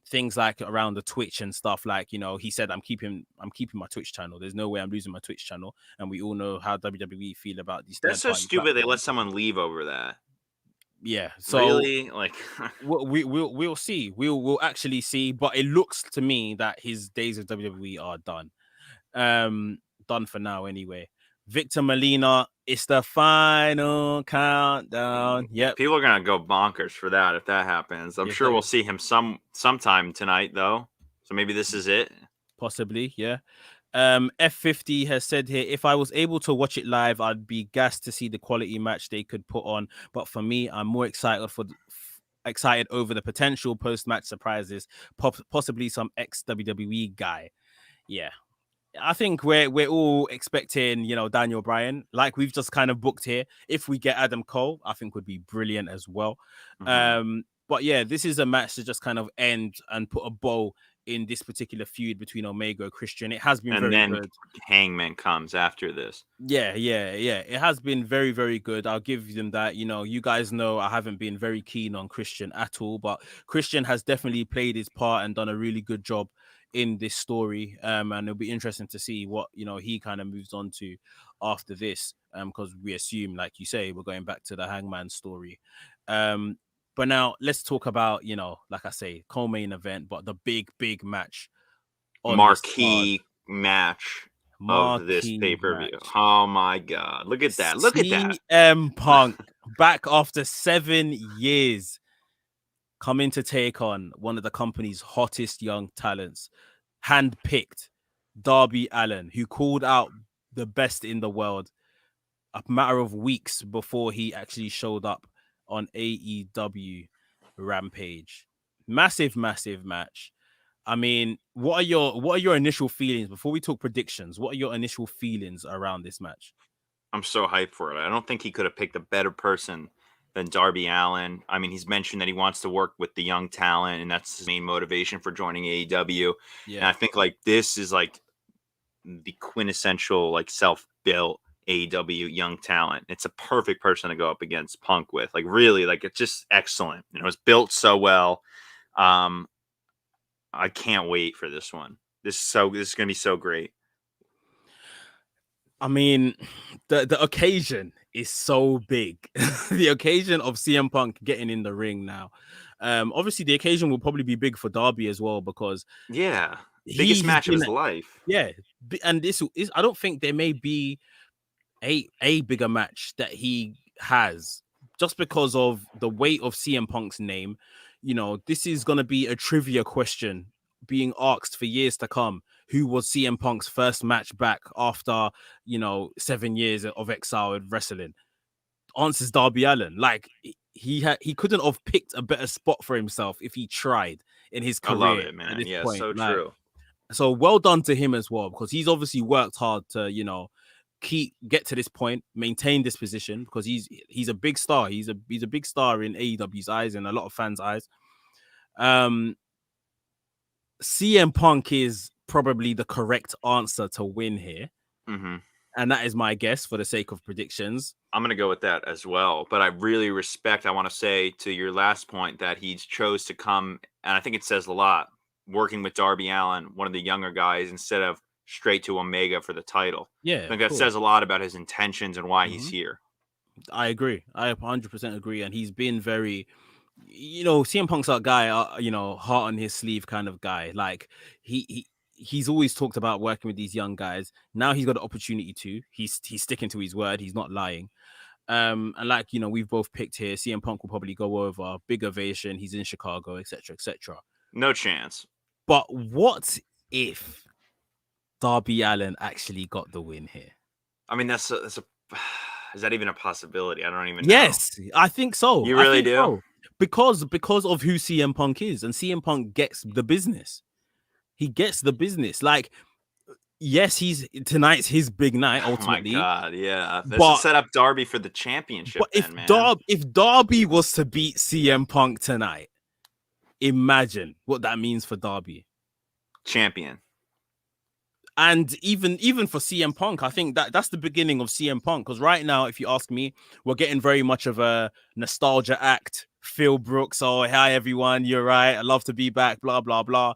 things like around the Twitch and stuff, like, he said, I'm keeping my Twitch channel. There's no way I'm losing my Twitch channel. And we all know how WWE feel about these. That's so stupid. They let someone leave over that. Yeah. So really, like, we'll see. We'll actually see. But it looks to me that his days of WWE are done. Done for now anyway. Victor Molina, it's the final countdown. Yep. People are gonna go bonkers for that if that happens. I'm sure we'll see him sometime tonight though. So maybe this is it. Possibly, yeah. F50 has said here, if I was able to watch it live, I'd be gassed to see the quality match they could put on. But for me, I'm more excited over the potential post-match surprises, possibly some ex-WWE guy. Yeah. I think we're all expecting, Daniel Bryan, like we've just kind of booked here. If we get Adam Cole, I think would be brilliant as well. But yeah, this is a match to just kind of end and put a bow in this particular feud between Omega and Christian. It has been very good. Hangman comes after this. Yeah. It has been very, very good. I'll give them that. You guys know I haven't been very keen on Christian at all, but Christian has definitely played his part and done a really good job in this story. And it'll be interesting to see what, he kind of moves on to after this. Because we assume, like you say, we're going back to the Hangman story. But now let's talk about, like I say, co-main event, but the big match. Marquee match of this pay-per-view. Oh my God. Look at that. Look at that. CM Punk back after 7 years, coming to take on one of the company's hottest young talents, handpicked Darby Allin, who called out the best in the world a matter of weeks before he actually showed up on AEW Rampage. Massive match. I mean, what are your initial feelings before we talk predictions? What are your initial feelings around this match? I'm so hyped for it. I don't think he could have picked a better person than Darby Allin. I mean, he's mentioned that he wants to work with the young talent, and that's his main motivation for joining AEW. And I think like this is like the quintessential like self-built AEW young talent. It's a perfect person to go up against Punk with. Like really, like it's just excellent. You know, it's built so well. I can't wait for this one. This is gonna be so great. I mean, the occasion is so big. The occasion of CM Punk getting in the ring now. Obviously, the occasion will probably be big for Darby as well because Yeah, he biggest has match of been, his life. yeah, and this is. I don't think there may be a bigger match that he has just because of the weight of CM Punk's name. You know, this is gonna be a trivia question being asked for years to come. Who was CM Punk's first match back after 7 years of exile in wrestling? Answers Darby Allin. Like he couldn't have picked a better spot for himself if he tried in his I love career it, at man. this Yeah, point. so Like, true. so well done to him as well because he's obviously worked hard to get to this point, maintain this position because he's a big star. He's a big star in AEW's eyes and a lot of fans' eyes. CM Punk is probably the correct answer to win here. Mm-hmm. And that is my guess for the sake of predictions. I'm going to go with that as well. But I really respect, I want to say to your last point that he chose to come, and I think it says a lot, working with Darby Allin, one of the younger guys, instead of straight to Omega for the title. Yeah, I think that says a lot about his intentions and why he's here. I agree. I 100% agree. And he's been very, CM Punk's that guy, heart on his sleeve kind of guy. Like he's always talked about working with these young guys. Now he's got the opportunity to. He's sticking to his word. He's not lying. And like we've both picked here, CM Punk will probably go over, big ovation. He's in Chicago, etc., etc. No chance. But what if Darby Allin actually got the win here? I mean, that's a is that even a possibility? I don't even know. Yes, I think so. You really do? So. Because of who CM Punk is, and CM Punk gets the business. He gets the business. Like, yes, tonight's his big night. Ultimately, oh my god, yeah. Let's set up Darby for the championship. But if Darby was to beat CM Punk tonight, imagine what that means for Darby. Champion. And even for CM Punk, I think that's the beginning of CM Punk. Because right now, if you ask me, we're getting very much of a nostalgia act. Phil Brooks, oh, hi everyone, you're right. I love to be back, blah, blah, blah.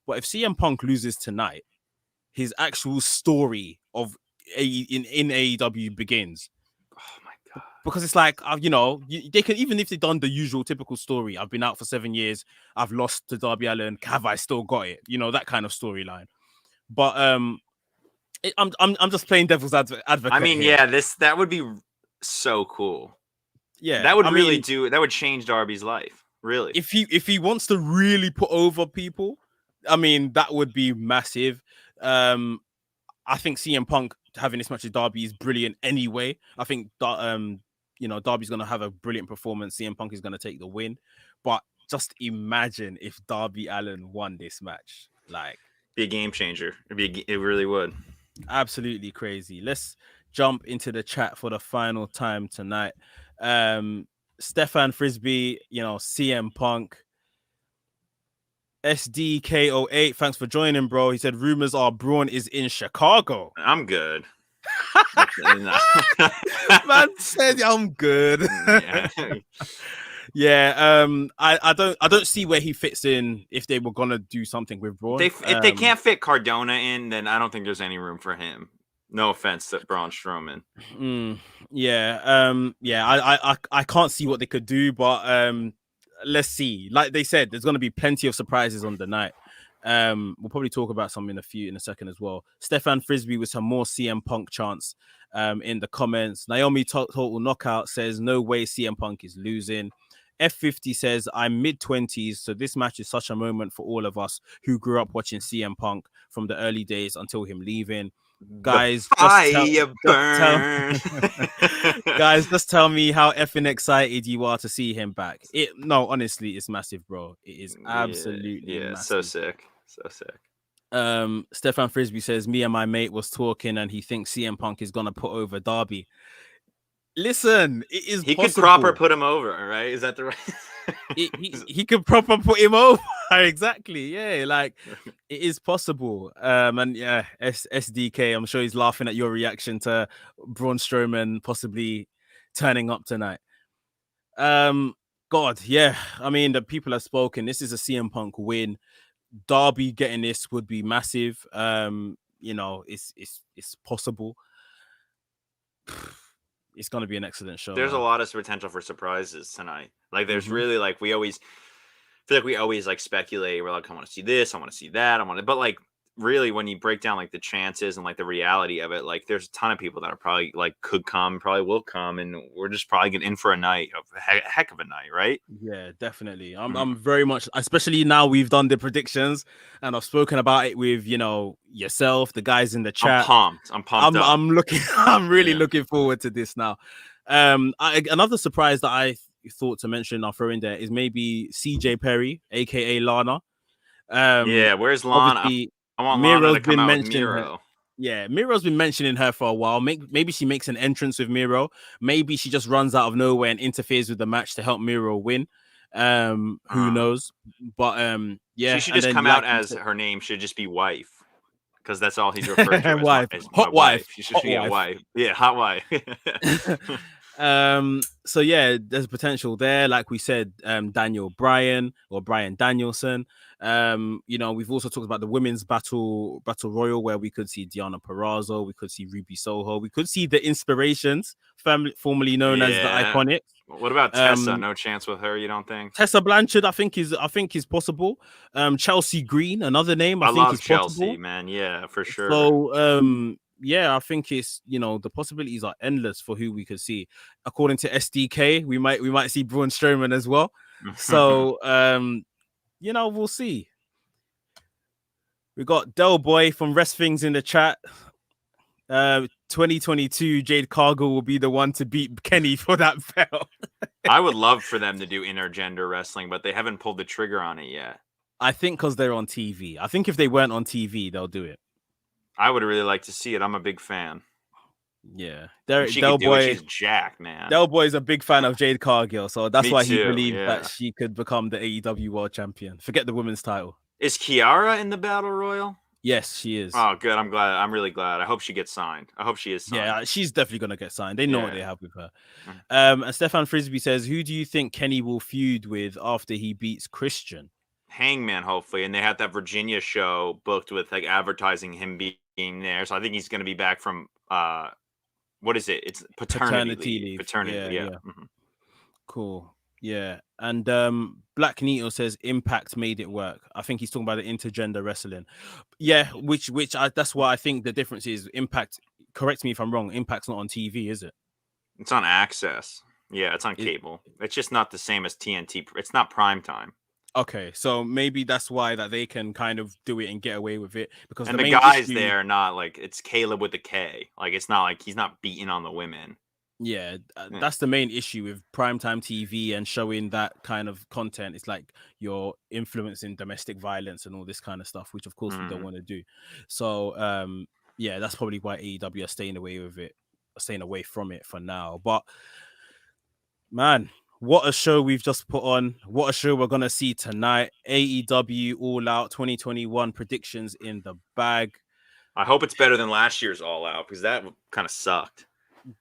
But if CM Punk loses tonight, his actual story of in AEW begins. Oh my god! Because it's like they can, even if they've done the usual typical story. I've been out for 7 years. I've lost to Darby Allin. Have I still got it? That kind of storyline. But I'm just playing devil's advocate. I mean, here. yeah, that would be so cool. Yeah, that would that would change Darby's life. Really, if he wants to really put over people, I mean, that would be massive. I think CM Punk having this match with Darby is brilliant anyway. I think that Darby's gonna have a brilliant performance. CM Punk is gonna take the win. But just imagine if Darby Allin won this match. Like, be a game changer. It really would. Absolutely crazy. Let's jump into the chat for the final time tonight. Stefan Frisbee, CM Punk. SDK08, thanks for joining, bro. He said rumors are Braun is in Chicago. I'm good. Man said I'm good. Yeah. I don't see where he fits in if they were gonna do something with Braun. If they can't fit Cardona in, then I don't think there's any room for him. No offense to Braun Strowman. I can't see what they could do, but let's see. Like they said, there's gonna be plenty of surprises on the night. We'll probably talk about some in a second as well. Stefan Frisbee with some more CM Punk chants in the comments. Naomi Total Knockout says no way CM Punk is losing. F50 says I'm mid-20s, so this match is such a moment for all of us who grew up watching CM Punk from the early days until him leaving. Guys, just tell me how effing excited you are to see him back. Honestly, it's massive, bro. It is absolutely massive. So sick. So sick. Stefan Frisbee says, me and my mate was talking and he thinks CM Punk is gonna put over Darby. Listen, it is He possible. could proper put him over, right? Is that the right? he could proper put him over. Exactly. Yeah, like it is possible. And yeah, SDK, I'm sure he's laughing at your reaction to Braun Strowman possibly turning up tonight. God, yeah. I mean, the people have spoken. This is a CM Punk win. Darby getting this would be massive. You know, it's possible. It's gonna be an excellent show. There's a lot of potential for surprises tonight. Like, there's really like we always feel like we always like speculate. We're like, I want to see this, I want to see that, but like really when you break down like the chances and like the reality of it, like there's a ton of people that are probably like could come, probably will come, and we're just probably getting in for a night of a heck of a night, right? Yeah, definitely. I'm very much, especially now we've done the predictions and I've spoken about it with yourself, the guys in the chat. I'm pumped up. I'm looking. I'm really looking forward to this now. Another surprise that I thought to mention, I'll throw in there, is maybe CJ Perry, aka Lana. Where's Lana? I want Lana to come out with Miro. Yeah, Miro's been mentioning her for a while. Maybe she makes an entrance with Miro. Maybe she just runs out of nowhere and interferes with the match to help Miro win. Who knows? But yeah, she should just come out as her name should just be wife, because that's all he's referred to as. Wife, as hot my wife. She should be a wife. Yeah, hot wife. So yeah, there's potential there. Like we said, Daniel Bryan or Bryan Danielson. We've also talked about the women's battle royal, where we could see Deonna Purrazzo, we could see Ruby Soho, we could see the Inspirations, formerly known as the Iconics. What about Tessa? No chance with her, you don't think? Tessa Blanchard, I think is possible. Chelsea Green, another name. I think love is Chelsea, possible. man. Yeah, for sure. So yeah, I think it's the possibilities are endless for who we could see. According to SDK, we might see Braun Strowman as well. So we'll see. We got Del Boy from Rest Things in the chat. 2022 Jade Cargill will be the one to beat Kenny for that belt. I would love for them to do intergender wrestling, but they haven't pulled the trigger on it yet. I think because they're on TV. I think if they weren't on TV, they'll do it. I would really like to see it. I'm a big fan. Yeah, Del Boy, she's jacked, man. Del Boy is a big fan of Jade Cargill, so that's why he believes that she could become the AEW World Champion. Forget the women's title. Is Kiara in the Battle Royal? Yes, she is. Oh, good. I'm glad. I'm really glad. I hope she gets signed. I hope she is signed. Yeah, she's definitely gonna get signed. They know what they have with her. And Stefan Frisbee says, "Who do you think Kenny will feud with after he beats Christian?" Hangman, hopefully, and they have that Virginia show booked with like advertising him being there. So I think he's going to be back from what is it? It's paternity leave. Paternity, yeah. Mm-hmm. Cool. Yeah, and Black Needle says Impact made it work. I think he's talking about the intergender wrestling. Yeah, that's why I think the difference is Impact. Correct me if I'm wrong. Impact's not on TV, is it? It's on Access. Yeah, it's on cable. It's just not the same as TNT. It's not prime time. Okay, so maybe that's why that they can kind of do it and get away with it, because the guys there are not like, it's Caleb with a K. Like, it's not like he's not beating on the women. Yeah, that's the main issue with primetime TV and showing that kind of content. It's like you're influencing domestic violence and all this kind of stuff, which of course we don't want to do. So yeah, that's probably why AEW are staying away from it for now. But man, what a show we've just put on. What a show we're going to see tonight. AEW All Out 2021 predictions in the bag. I hope it's better than last year's All Out, because that kind of sucked.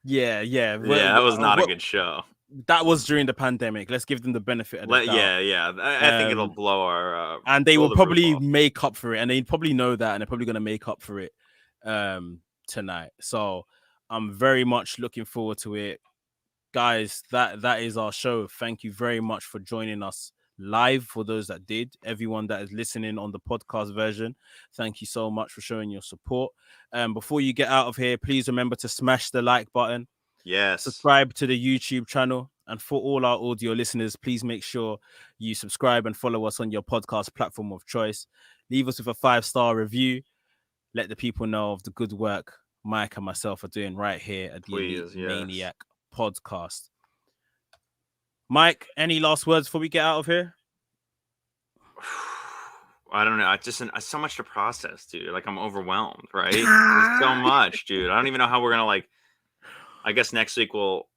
Yeah. That was not a good show. That was during the pandemic. Let's give them the benefit of the doubt. Yeah. I think it'll blow our... and they will probably make up for it. And they probably know that. And they're probably going to make up for it tonight. So I'm very much looking forward to it. Guys, that is our show. Thank you very much for joining us live. For those that did, everyone that is listening on the podcast version, thank you so much for showing your support. Before you get out of here, please remember to smash the like button. Yes. Subscribe to the YouTube channel. And for all our audio listeners, please make sure you subscribe and follow us on your podcast platform of choice. Leave us with a 5-star review. Let the people know of the good work Mike and myself are doing right here at the Elite Maniac podcast. Mike, any last words before we get out of here? I don't know. It's so much to process, dude. Like I'm overwhelmed, right? There's so much, dude. I don't even know how we're gonna like. I guess next week we'll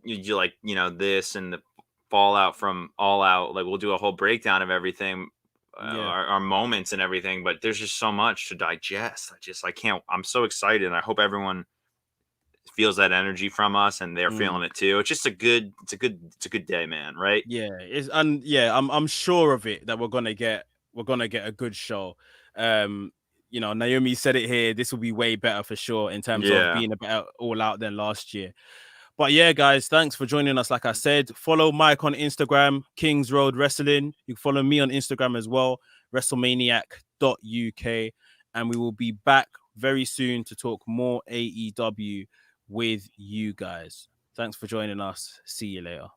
you do like this and the fallout from All Out. Like we'll do a whole breakdown of everything, Yeah. our moments and everything. But there's just so much to digest. I can't. I'm so excited, and I hope everyone feels that energy from us and they're feeling it too. It's just a good day, man. Right? Yeah, I'm sure of it that we're gonna get a good show. Naomi said it here. This will be way better for sure in terms of Yeah. being a better All Out than last year. But yeah, guys, thanks for joining us. Like I said, follow Mike on Instagram, Kings Road Wrestling. You can follow me on Instagram as well, WrestleManiac.uk. And we will be back very soon to talk more AEW with you guys. Thanks for joining us. See you later.